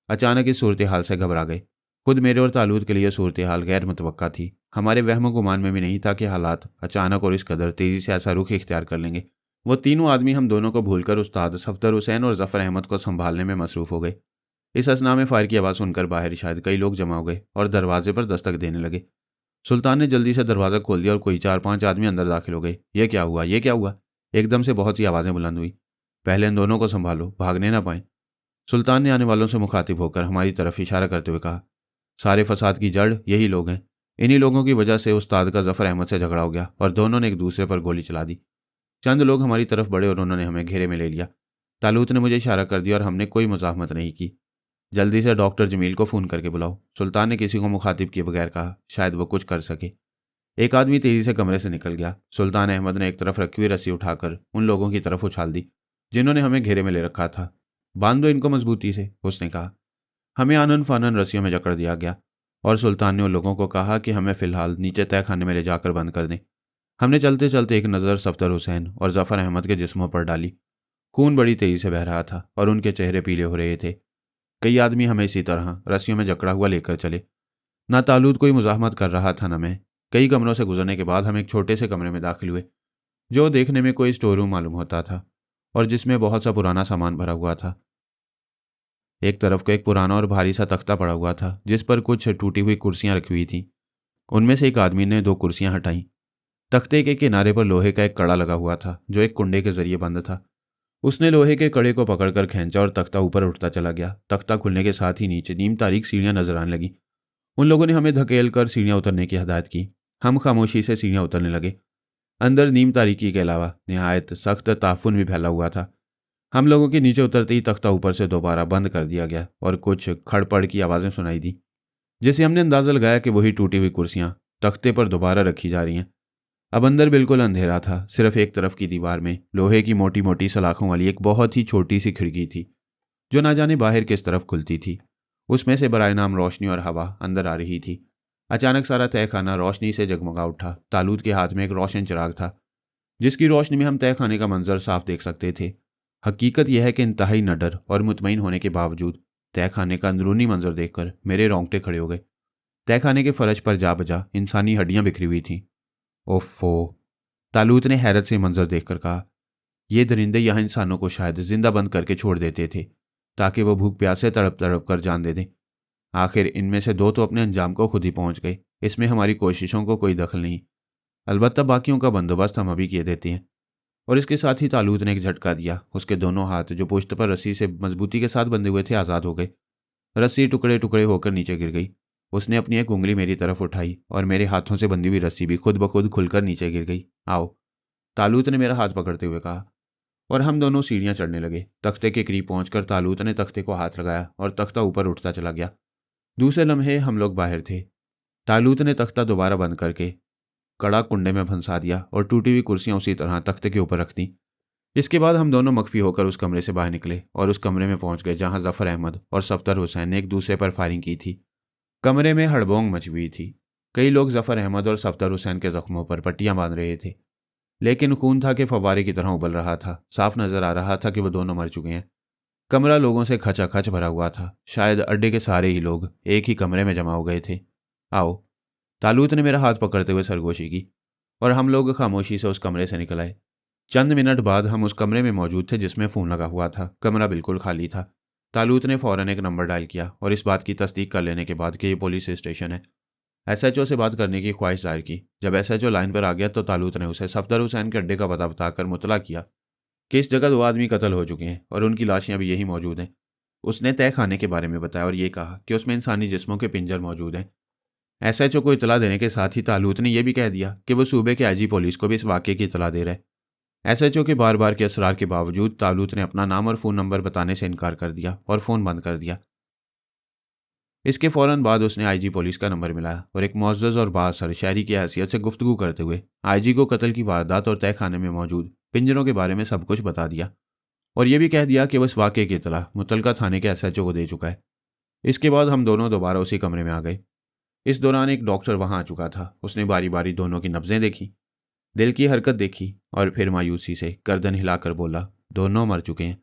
अचानक इस सूरत हाल से घबरा गए। खुद मेरे और तालूद के लिए सूरत हाल गैर मुतवक्का थी। हमारे वहम गुमान में भी नहीं था कि हालात अचानक और इस कदर तेजी से ऐसा रुख इख्तियार कर लेंगे। वो तीनों आदमी हम दोनों को भूलकर उस्ताद सफदर हुसैन और जफर अहमद को संभालने में मसरूफ हो गए। इस असना में फायर की आवाज़ सुनकर बाहर शायद कई लोग जमा हो गए और दरवाजे पर दस्तक देने लगे। सुल्तान ने जल्दी से दरवाज़ा खोल दिया और कोई 4-5 आदमी अंदर दाखिल हो गए। ये क्या हुआ, ये क्या हुआ? एकदम से बहुत सी आवाज़ें बुलंद हुई। पहले इन दोनों को संभालो, भागने ना पाएं। सुल्तान ने आने वालों से मुखातिब होकर हमारी तरफ इशारा करते हुए कहा, सारे फसाद की जड़ यही लोग हैं। इन्हीं लोगों की वजह से उस्ताद का जफर अहमद से झगड़ा हो गया और दोनों ने एक दूसरे पर गोली चला दी। चंद लोग हमारी तरफ बढ़े और उन्होंने हमें घेरे में ले लिया। तालूत ने मुझे इशारा कर दिया और हमने कोई मुजाहमत नहीं की। जल्दी से डॉक्टर जमील को फ़ोन करके बुलाओ, सुल्तान ने किसी को मुखातिब किए बगैर कहा। शायद वो कुछ कर सके। एक आदमी तेजी से कमरे से निकल गया। सुल्तान अहमद ने एक तरफ रखी हुई रस्सी उठाकर उन लोगों की तरफ उछाल दी जिन्होंने हमें घेरे में ले रखा था। बांध दो इनको मजबूती से, उसने कहा। हमें आनन फानन रस्सियों में जकड़ दिया गया और सुल्तान ने उन लोगों को कहा कि हमें फ़िलहाल नीचे तय खाने में ले जाकर बंद कर दें। हमने चलते चलते एक नज़र सफदर हुसैन और जफर अहमद के जिस्मों पर डाली। खून बड़ी तेजी से बह रहा था और उनके चेहरे पीले हो रहे थे। कई आदमी हमें इसी तरह रस्सियों में जकड़ा हुआ लेकर चले। ना तालूद कोई मुजाहमत कर रहा था, न मैं। कई कमरों से गुजरने के बाद हम एक छोटे से कमरे में दाखिल हुए जो देखने में कोई स्टोर रूम मालूम होता था और जिसमें बहुत सा पुराना सामान भरा हुआ था। एक तरफ को एक पुराना और भारी सा तख्ता पड़ा हुआ था जिस पर कुछ टूटी हुई कुर्सियां रखी हुई थीं। उनमें से एक आदमी ने 2 कुर्सियां हटाईं। तख्ते के किनारे पर लोहे का एक कड़ा लगा हुआ था जो एक कुंडे के जरिए बंद था। उसने लोहे के कड़े को पकड़कर खींचा और तख्ता ऊपर उठता चला गया। तख्ता खुलने के साथ ही नीचे नीम तारीख सीढ़ियां नजर आने लगी। उन लोगों ने हमें धकेल कर सीढ़ियां उतरने की हदायत की। हम खामोशी से सीढ़ियां उतरने लगे। अंदर नीम तारीकी के अलावा निहायत सख्त ताफुन भी फैला हुआ था। हम लोगों के नीचे उतरते ही तख्ता ऊपर से दोबारा बंद कर दिया गया और कुछ खड़पड़ की आवाज़ें सुनाई दी, जिससे हमने अंदाजा लगाया कि वही टूटी हुई कुर्सियां तख्ते पर दोबारा रखी जा रही हैं। अब अंदर बिल्कुल अंधेरा था। सिर्फ एक तरफ की दीवार में लोहे की मोटी मोटी सलाखों वाली एक बहुत ही छोटी सी खिड़की थी जो ना जाने बाहर किस तरफ खुलती थी। उसमें से बराए नाम रोशनी और हवा अंदर आ रही थी। अचानक सारा तहखाना रोशनी से जगमगा उठा। तालूद के हाथ में एक रोशन चिराग था। जिसकी रोशनी में हम तय खाने का मंजर साफ देख सकते थे। हकीकत यह है कि इंतहाई निडर और मुतमईन होने के बावजूद तय खाने का अंदरूनी मंजर देखकर मेरे रोंगटे खड़े हो गए। तय खाने के फर्श पर जा बजा इंसानी हड्डियां बिखरी हुई थीं। ओफो, तालूत ने हैरत से मंजर देखकर कहा। ये दरिंदे यहाँ इंसानों को शायद जिंदा बंद करके छोड़ देते थे ताकि वो भूख प्यास से तड़प तड़प कर जान दे दें। आखिर इनमें से 2 तो अपने अंजाम को खुद ही पहुंच गए, इसमें हमारी कोशिशों को कोई दखल नहीं। अलबत्ता बाकियों का बंदोबस्त हम अभी किए देते हैं। और इसके साथ ही तालूत ने एक झटका दिया। उसके दोनों हाथ जो पुश्त पर रस्सी से मजबूती के साथ बंधे हुए थे आज़ाद हो गए। रस्सी टुकड़े टुकड़े होकर नीचे गिर गई। उसने अपनी एक उंगली मेरी तरफ उठाई और मेरे हाथों से बंधी हुई रस्सी भी खुद ब खुद खुलकर नीचे गिर गई। आओ, तालूत ने मेरा हाथ पकड़ते हुए कहा और हम दोनों सीढ़ियां चढ़ने लगे। तख्ते के करीब पहुंचकर तालूत ने तख्ते को हाथ लगाया और तख्ता ऊपर उठता चला गया। दूसरे लम्हे हम लोग बाहर थे। तालूत ने तख्ता दोबारा बंद करके कड़ा कुंडे में फंसा दिया और टूटी हुई कुर्सियां उसी तरह तख्ते के ऊपर रख दी। इसके बाद हम दोनों मख्फी होकर उस कमरे से बाहर निकले और उस कमरे में पहुंच गए जहां जफर अहमद और सफदर हुसैन ने एक दूसरे पर फायरिंग की थी। कमरे में हड़बोंग मची हुई थी। कई लोग जफर अहमद और सफदर हुसैन के जख्मों पर पट्टियां बांध रहे थे, लेकिन खून था कि फव्वारे की तरह उबल रहा था। साफ नजर आ रहा था कि वो दोनों मर चुके हैं। कमरा लोगों से खचाखच भरा हुआ था। शायद अड्डे के सारे ही लोग एक ही कमरे में जमा हो गए थे। आओ, तालूत ने मेरा हाथ पकड़ते हुए सरगोशी की और हम लोग खामोशी से उस कमरे से निकल आए। चंद मिनट बाद हम उस कमरे में मौजूद थे जिसमें फ़ोन लगा हुआ था। कमरा बिल्कुल खाली था। तालूत ने फ़ौरन एक नंबर डायल किया और इस बात की तस्दीक कर लेने के बाद कि ये पुलिस स्टेशन है, एसएचओ से बात करने की ख्वाहिश जाहिर की। जब एसएचओ लाइन पर आ गया तो तालूत ने उसे सफदर हुसैन के अड्डे का पता बताकर मुतला किया कि इस जगह 2 आदमी कत्ल हो चुके हैं और उनकी लाशें अभी यही मौजूद हैं। उसने तय खाने के बारे में बताया और ये कहा कि उसमें इंसानी जिस्मों के पिंजर मौजूद हैं। एसएचओ को इतला देने के साथ ही तालूत ने यह भी कह दिया कि वो सूबे के आईजी पुलिस को भी इस वाक़े की इतला दे रहा है। एसएचओ के बार बार के असरार के बावजूद तालूत ने अपना नाम और फ़ोन नंबर बताने से इनकार कर दिया और फ़ोन बंद कर दिया। इसके फ़ौरन बाद उसने आईजी पुलिस का नंबर मिलाया और एक मुअज़्ज़ज़ और बाअसर शहरी की हैसियत से गुफ्तगू करते हुए आईजी को कत्ल की वारदात और तय खाने में मौजूद पिंजरों के बारे में सब कुछ बता दिया और यह भी कह दिया कि वह इस वाक़े की इतला मुतलका थाने के एसएचओ को दे चुका है। इसके बाद हम दोनों दोबारा उसी कमरे में आ गए। इस दौरान एक डॉक्टर वहां आ चुका था। उसने बारी बारी दोनों की नब्ज़ें देखी, दिल की हरकत देखी और फिर मायूसी से गर्दन हिलाकर बोला, दोनों मर चुके हैं।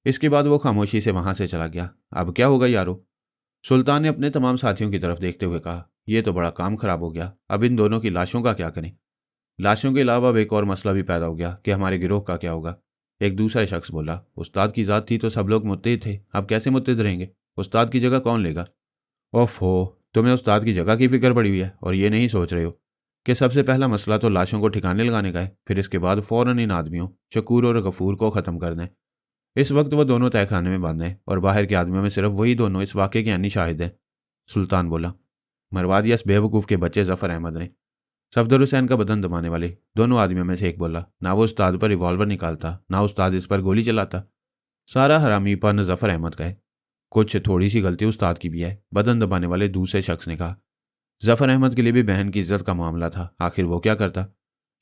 इसके बाद वो खामोशी से वहां से चला गया। अब क्या होगा यारो? सुल्तान ने अपने तमाम साथियों की तरफ देखते हुए कहा, यह तो बड़ा काम खराब हो गया। अब इन दोनों की लाशों का क्या करें? लाशों के अलावा अब एक और मसला भी पैदा हो गया कि हमारे गिरोह का क्या होगा। एक दूसरा शख्स बोला, उस्ताद की जात थी तो सब लोग मुत्तहिद थे, अब कैसे मुत्तहिद रहेंगे? उस्ताद की जगह कौन लेगा? ओफो, तुम्हें उस्ताद की जगह की फिक्र पड़ी हुई है और ये नहीं सोच रहे हो कि सबसे पहला मसला तो लाशों को ठिकाने लगाने का है, फिर इसके बाद फ़ौरन इन आदमियों शकूर और गफूर को ख़त्म कर दें। इस वक्त वो दोनों तहखाने में बंद हैं और बाहर के आदमियों में सिर्फ वही दोनों इस वाक़े के अन्य शाहिद हैं। सुल्तान बोला। मरवा दिया इस बेवकूफ़ के बच्चे जफ़र अहमद ने। सफदर हुसैन का बदन दबाने वाले दोनों आदमियों में से एक बोला, ना वो उस्ताद पर रिवॉल्वर निकालता, ना उस्ताद इस पर गोली चलाता। सारा हरामीपन जफ़र अहमद का है। कुछ थोड़ी सी गलती उस्ताद की भी है, बदन दबाने वाले दूसरे शख्स ने कहा। जफ़र अहमद के लिए भी बहन की इज्जत का मामला था, आखिर वो क्या करता?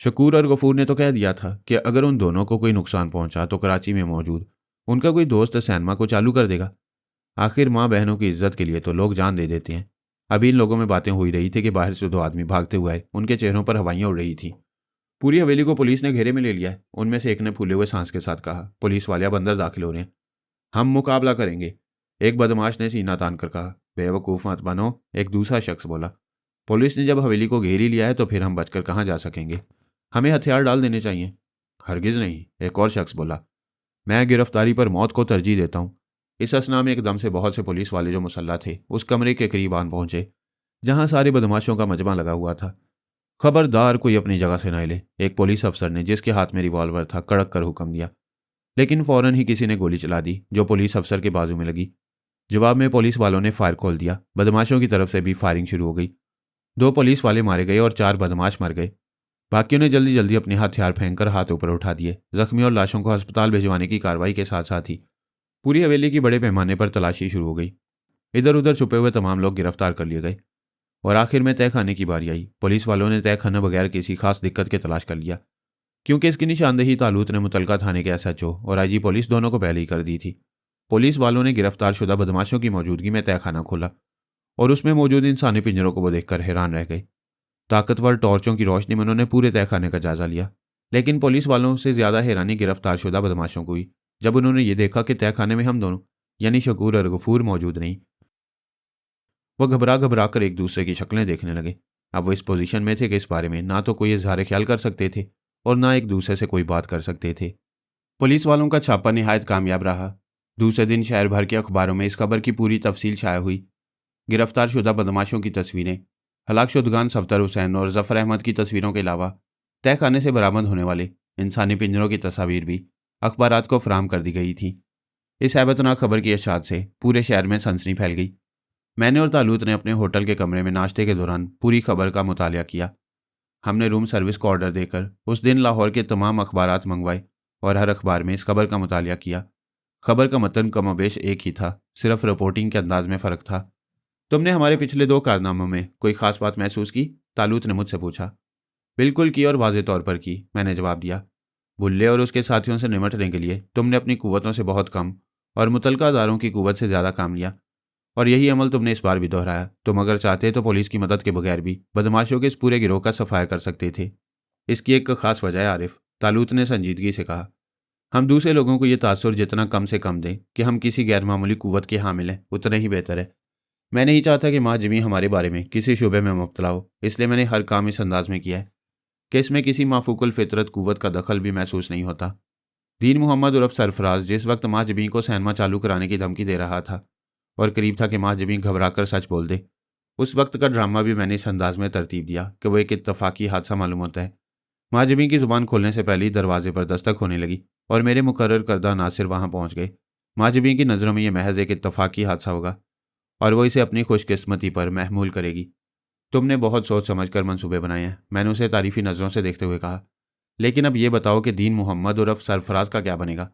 शकूर और गफूर ने तो कह दिया था कि अगर उन दोनों को कोई नुकसान पहुंचा तो कराची में मौजूद उनका कोई दोस्त सैनमा को चालू कर देगा। आखिर माँ बहनों की इज्जत के लिए तो लोग जान दे देते हैं। अभी इन लोगों में बातें हो रही थी कि बाहर से 2 आदमी भागते हुए आए। उनके चेहरों पर हवाइयाँ उड़ रही थी। पूरी हवेली को पुलिस ने घेरे में ले लिया है। उनमें से एक ने फूले हुए सांस के साथ कहा, पुलिस वाले अब अंदर दाखिल हो रहे हैं, हम मुकाबला करेंगे। एक बदमाश ने सीना तान कर कहा। बेवकूफ़ मत बनो, एक दूसरा शख्स बोला। पुलिस ने जब हवेली को घेर ही लिया है तो फिर हम बचकर कहाँ जा सकेंगे? हमें हथियार डाल देने चाहिए। हरगिज़ नहीं, एक और शख्स बोला। मैं गिरफ्तारी पर मौत को तरजीह देता हूँ। इस असना में एकदम से बहुत से पुलिस वाले जो मुसल्ला थे उस कमरे के करीब आन पहुंचे जहां सारे बदमाशों का मजमा लगा हुआ था। खबरदार कोई अपनी जगह से न हिले, एक पुलिस अफसर ने, जिसके हाथ में रिवॉल्वर था, कड़क कर हुक्म दिया। लेकिन फौरन ही किसी ने गोली चला दी जो पुलिस अफसर के बाजू में लगी। जवाब में पुलिस वालों ने फायर खोल दिया। बदमाशों की तरफ से भी फायरिंग शुरू हो गई। 2 पुलिस वाले मारे गए और 4 बदमाश मर गए। बाकियों ने जल्दी जल्दी अपने हथियार फेंककर हाथ ऊपर उठा दिए। जख्मी और लाशों को अस्पताल भिजवाने की कार्रवाई के साथ साथ ही पूरी हवेली की बड़े पैमाने पर तलाशी शुरू हो गई। इधर उधर छुपे हुए तमाम लोग गिरफ्तार कर लिए गए और आखिर में तय खाने की बारी आई। पुलिस वालों ने तय खाना बगैर किसी खास दिक्कत के तलाश कर लिया, क्योंकि इसकी निशानदेही तालूत ने मुतलका थाने के एसएचओ और आईजी पुलिस दोनों को पहले ही कर दी थी। पुलिस वालों ने गिरफ्तार शुदा बदमाशों की मौजूदगी में तय खाना खोला और उसमें मौजूद इंसानी पिंजरों को वो देखकर हैरान रह गए। ताकतवर टॉर्चों की रोशनी में उन्होंने पूरे तय खाने का जायजा लिया, लेकिन पुलिस वालों से ज़्यादा हैरानी गिरफ्तारशुदा बदमाशों को हुई जब उन्होंने ये देखा कि तहखाने में हम दोनों यानी शकूर और गफूर मौजूद नहीं। वो घबरा घबरा कर एक दूसरे की शक्लें देखने लगे। अब वो इस पोजीशन में थे कि इस बारे में ना तो कोई इजहार ख्याल कर सकते थे और ना एक दूसरे से कोई बात कर सकते थे। पुलिस वालों का छापा निहायत कामयाब रहा। दूसरे दिन शहर भर के अखबारों में इस खबर की पूरी तफसील शाया हुई। गिरफ्तारशुदा बदमाशों की तस्वीरें, हलाकशुदगान सफदर हुसैन और जफर अहमद की तस्वीरों के अलावा तहखाने से बरामद होने वाले इंसानी पिंजरों की तस्वीर भी अखबारात को फराहम कर दी गई थी। इस हैबतनाक खबर की इशाअत से पूरे शहर में सनसनी फैल गई। मैंने और तालूत ने अपने होटल के कमरे में नाश्ते के दौरान पूरी खबर का मुतालिया किया। हमने रूम सर्विस को ऑर्डर देकर उस दिन लाहौर के तमाम अखबारात मंगवाए और हर अखबार में इस खबर का मुतालिया किया। खबर का मतन कमोबेश एक ही था, सिर्फ रिपोर्टिंग के अंदाज में फ़र्क था। तुमने हमारे पिछले 2 कारनामों में कोई ख़ास बात महसूस की? तालूत ने मुझसे पूछा। बिल्कुल की और वाज़े तौर पर की, मैंने जवाब दिया। बुल्ले और उसके साथियों से निमटने के लिए तुमने अपनी कुव्वतों से बहुत कम और मुतलका अदारों की कुव्वत से ज़्यादा काम लिया, और यही अमल तुमने इस बार भी दोहराया। तुम अगर चाहते तो पुलिस की मदद के बगैर भी बदमाशों के इस पूरे गिरोह का सफाया कर सकते थे। इसकी एक खास वजह है आरिफ, तालूत ने संजीदगी से कहा। हम दूसरे लोगों को ये तासुर जितना कम से कम दें कि हम किसी गैरमामूली कुव्वत के हामिल हैं, उतना ही बेहतर है। मैं नहीं चाहता कि महाजमी हमारे बारे में किसी शुबे में मुब्तला हो, इसलिए मैंने हर काम इस अंदाज में किया है कि इसमें किसी माफूकुल फितरत कुव्वत का दखल भी महसूस नहीं होता। दीन मोहम्मद उर्फ सरफराज जिस वक्त महाजमी को सैनमा चालू कराने की धमकी दे रहा था और करीब था कि महाजमी घबराकर सच बोल दे, उस वक्त का ड्रामा भी मैंने इस अंदाज में तरतीब दिया कि वो एक इत्तफाकी हादसा मालूम होता है। महाजमी की जुबान खोलने से पहले ही दरवाजे पर दस्तक होने लगी और मेरे मुकर्रर करदा नासिर वहां पहुंच गए। महाजमी की नज़रों में यह महज एक इत्तफाकी हादसा होगा और वो इसे अपनी खुशकिस्मती पर महमूल करेगी। तुमने बहुत सोच समझ कर मंसूबे बनाए हैं, मैंने उसे तारीफी नज़रों से देखते हुए कहा। लेकिन अब ये बताओ कि दीन मोहम्मद उर्फ सरफराज का क्या बनेगा?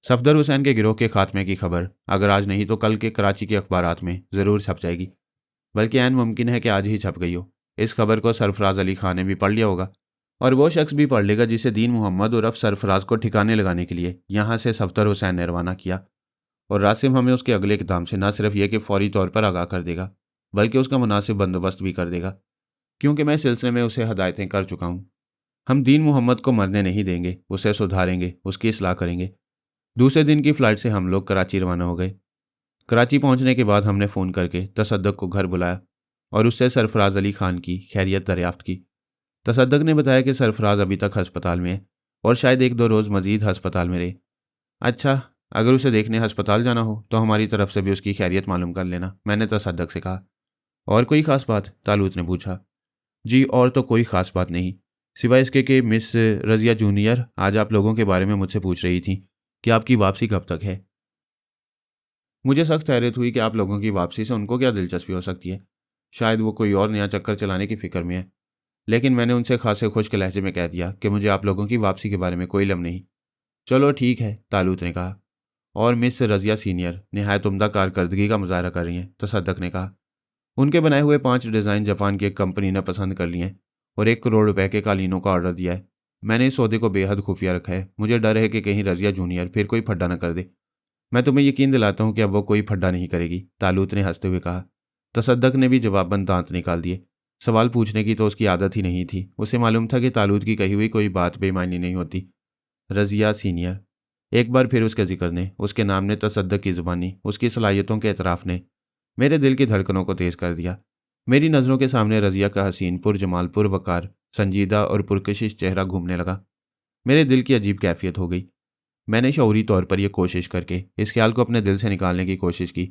सफदर हुसैन के गिरोह के खात्मे की खबर अगर आज नहीं तो कल के कराची के अखबारात में ज़रूर छप जाएगी, बल्कि ऐन मुमकिन है कि आज ही छप गई हो। इस खबर को सरफराज अली खान ने भी पढ़ लिया होगा और वो शख्स भी पढ़ लेगा जिसे दीन मोहम्मद उर्फ सरफराज को ठिकाने लगाने के लिए यहाँ से सफदर हुसैन ने रवाना किया। और रासिम हमें उसके अगले इक़दाम से न सिर्फ यह कि फौरी तौर पर आगाह कर देगा, बल्कि उसका मुनासिब बंदोबस्त भी कर देगा, क्योंकि मैं इस सिलसिले में उसे हदायतें कर चुका हूँ। हम दीन मोहम्मद को मरने नहीं देंगे, उसे सुधारेंगे, उसकी इस्लाह करेंगे। दूसरे दिन की फ़्लाइट से हम लोग कराची रवाना हो गए। कराची पहुंचने के बाद हमने फ़ोन करके तसद्दक को घर बुलाया और उससे सरफराज अली खान की खैरियत दरियाफ्त की। तसद्दक ने बताया कि सरफराज अभी तक अस्पताल में है और शायद 1-2 रोज़ मज़ीद अस्पताल में रहे। अच्छा, अगर उसे देखने अस्पताल जाना हो तो हमारी तरफ से भी उसकी खैरियत मालूम कर लेना, मैंने तसद्दक से कहा। और कोई ख़ास बात? तालूत ने पूछा। जी, और तो कोई ख़ास बात नहीं, सिवाय इसके कि मिस रज़िया जूनियर आज आप लोगों के बारे में मुझसे पूछ रही थी कि आपकी वापसी कब तक है। मुझे सख्त हैरत हुई कि आप लोगों की वापसी से उनको क्या दिलचस्पी हो सकती है। शायद वो कोई और नया चक्कर चलाने की फ़िक्र में है। लेकिन मैंने उनसे खासे खुश्क लहजे में कह दिया कि मुझे आप लोगों की वापसी के बारे में कोई इल्म नहीं। चलो ठीक है, तालूत ने कहा। और मिस रज़िया सीनियर निहायत उम्दा कारकर्दगी का मुजाहरा कर रही हैं, तसद्दक ने कहा। उनके बनाए हुए 5 डिज़ाइन जापान की एक कंपनी ने पसंद कर लिए हैं और 1 करोड़ रुपए के कालीनों का ऑर्डर दिया है। मैंने इस सौदे को बेहद खुफिया रखा है। मुझे डर है कि कहीं रज़िया जूनियर फिर कोई फड्डा न कर दे। मैं तुम्हें यकीन दिलाता हूँ कि अब वो कोई फड्डा नहीं करेगी, तालूत ने हंसते हुए कहा। तसद्दक ने भी जवाबन दांत निकाल दिए। सवाल पूछने की तो उसकी आदत ही नहीं थी। उसे मालूम था कि तालूत की कही हुई कोई बात बेमानी नहीं होती। रज़िया सीनियर, एक बार फिर उसके जिक्र ने, उसके नाम ने, तसद्दक की ज़ुबानी, उसकी सलाहियतों के एतराफ़ ने मेरे दिल की धड़कनों को तेज़ कर दिया। मेरी नज़रों के सामने रज़िया का हसीन, पुरजमाल, पुरवकार, संजीदा और पुरकशिश चेहरा घूमने लगा। मेरे दिल की अजीब कैफियत हो गई। मैंने शऊरी तौर पर यह कोशिश करके इस ख्याल को अपने दिल से निकालने की कोशिश की।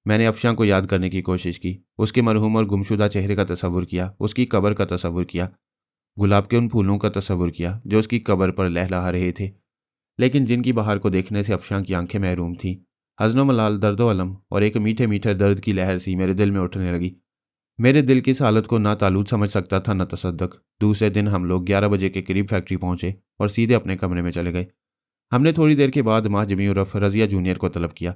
मैंने अफशां को याद करने की कोशिश की, उसके मरहूम और गुमशुदा चेहरे का तसव्वुर किया, उसकी कब्र का तसव्वुर किया, गुलाब के उन फूलों का तसव्वुर किया जो उसकी कब्र पर लहलहा रहे थे, लेकिन जिनकी बहार को देखने से अफशां की आंखें महरूम थीं। हज़्नो मलाल, दर्दो अलम और एक मीठे मीठे दर्द की लहर सी मेरे दिल में उठने लगी। मेरे दिल की इस हालत को ना तालूत समझ सकता था, न तसद्दक। दूसरे दिन हम लोग 11 बजे के करीब फैक्ट्री पहुंचे और सीधे अपने कमरे में चले गए। हमने थोड़ी देर के बाद महाजमी उर्फ रज़िया जूनियर को तलब किया।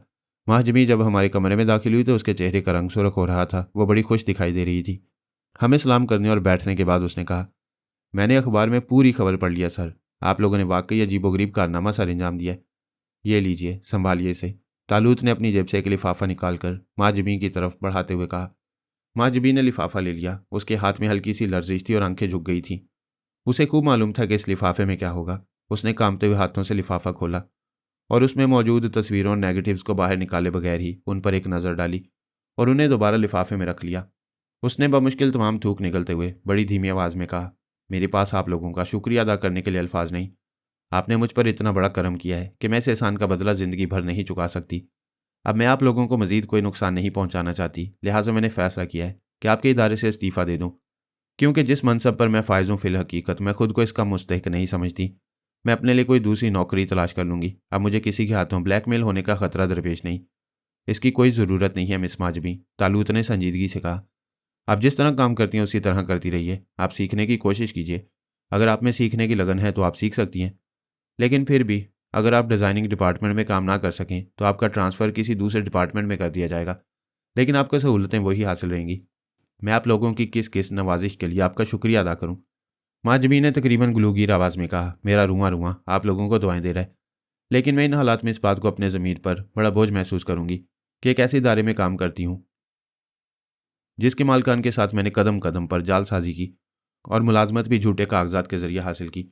महाजमी जब हमारे कमरे में दाखिल हुई तो उसके चेहरे का रंग सुर्ख हो रहा था। वो बड़ी खुश दिखाई दे रही थी। हमें सलाम करने और बैठने के बाद उसने कहा, मैंने अखबार में पूरी खबर पढ़ लिया सर। आप लोगों ने वाकई अजीबोगरीब कारनामा सर अंजाम दिया। ये लीजिए, संभालिए इसे। तालूत ने अपनी जेब से एक लिफाफा निकालकर महाजमी की तरफ बढ़ाते हुए कहा। महाजमी ने लिफाफा ले लिया। उसके हाथ में हल्की सी लर्जिश थी और आंखें झुक गई थी। उसे खूब मालूम था कि इस लिफाफे में क्या होगा। उसने कांपते हुए हाथों से लिफाफा खोला और उसमें मौजूद तस्वीरों और नेगेटिव्स को बाहर निकाले बगैर ही उन पर एक नज़र डाली और उन्हें दोबारा लिफाफे में रख लिया। उसने बमुश्किल तमाम थूक निकलते हुए बड़ी धीमी आवाज़ में कहा, मेरे पास आप लोगों का शुक्रिया अदा करने के लिए अल्फाज नहीं। आपने मुझ पर इतना बड़ा करम किया है कि मैं इस एहसान का बदला ज़िंदगी भर नहीं चुका सकती। अब मैं आप लोगों को मज़ीद कोई नुकसान नहीं पहुंचाना चाहती, लिहाजा मैंने फ़ैसला किया है कि आपके इदारे से इस्तीफ़ा दे दूं, क्योंकि जिस मनसब पर मैं फ़ायज़ हूं फिल हकीकत मैं खुद को इसका मुस्तहिक नहीं समझती। मैं अपने लिए कोई दूसरी नौकरी तलाश कर लूँगी। अब मुझे किसी के हाथों ब्लैकमेल होने का खतरा दरपेश नहीं। इसकी कोई ज़रूरत नहीं है मिस माजबी, तालूत ने संजीदगी से कहा। आप जिस तरह काम करती हैं उसी तरह करती रहिए। आप सीखने की कोशिश कीजिए। अगर आप में सीखने की लगन है तो आप सीख सकती हैं। लेकिन फिर भी अगर आप डिज़ाइनिंग डिपार्टमेंट में काम ना कर सकें तो आपका ट्रांसफ़र किसी दूसरे डिपार्टमेंट में कर दिया जाएगा, लेकिन आपको सहूलतें वही हासिल रहेंगी। मैं आप लोगों की किस किस नवाजिश के लिए आपका शुक्रिया अदा करूं। माजमी ने तकरीबन गलूगीर आवाज़ में कहा, मेरा रुआं रुआं आप लोगों को दुआएं दे रहा है, लेकिन मैं इन हालात में इस बात को अपने ज़मीर पर बड़ा बोझ महसूस करूंगी कि एक ऐसे इदारे में काम करती हूँ जिसके मालकान के साथ मैंने कदम कदम पर जालसाजी की और मुलाजमत भी झूठे कागजात के जरिए हासिल की।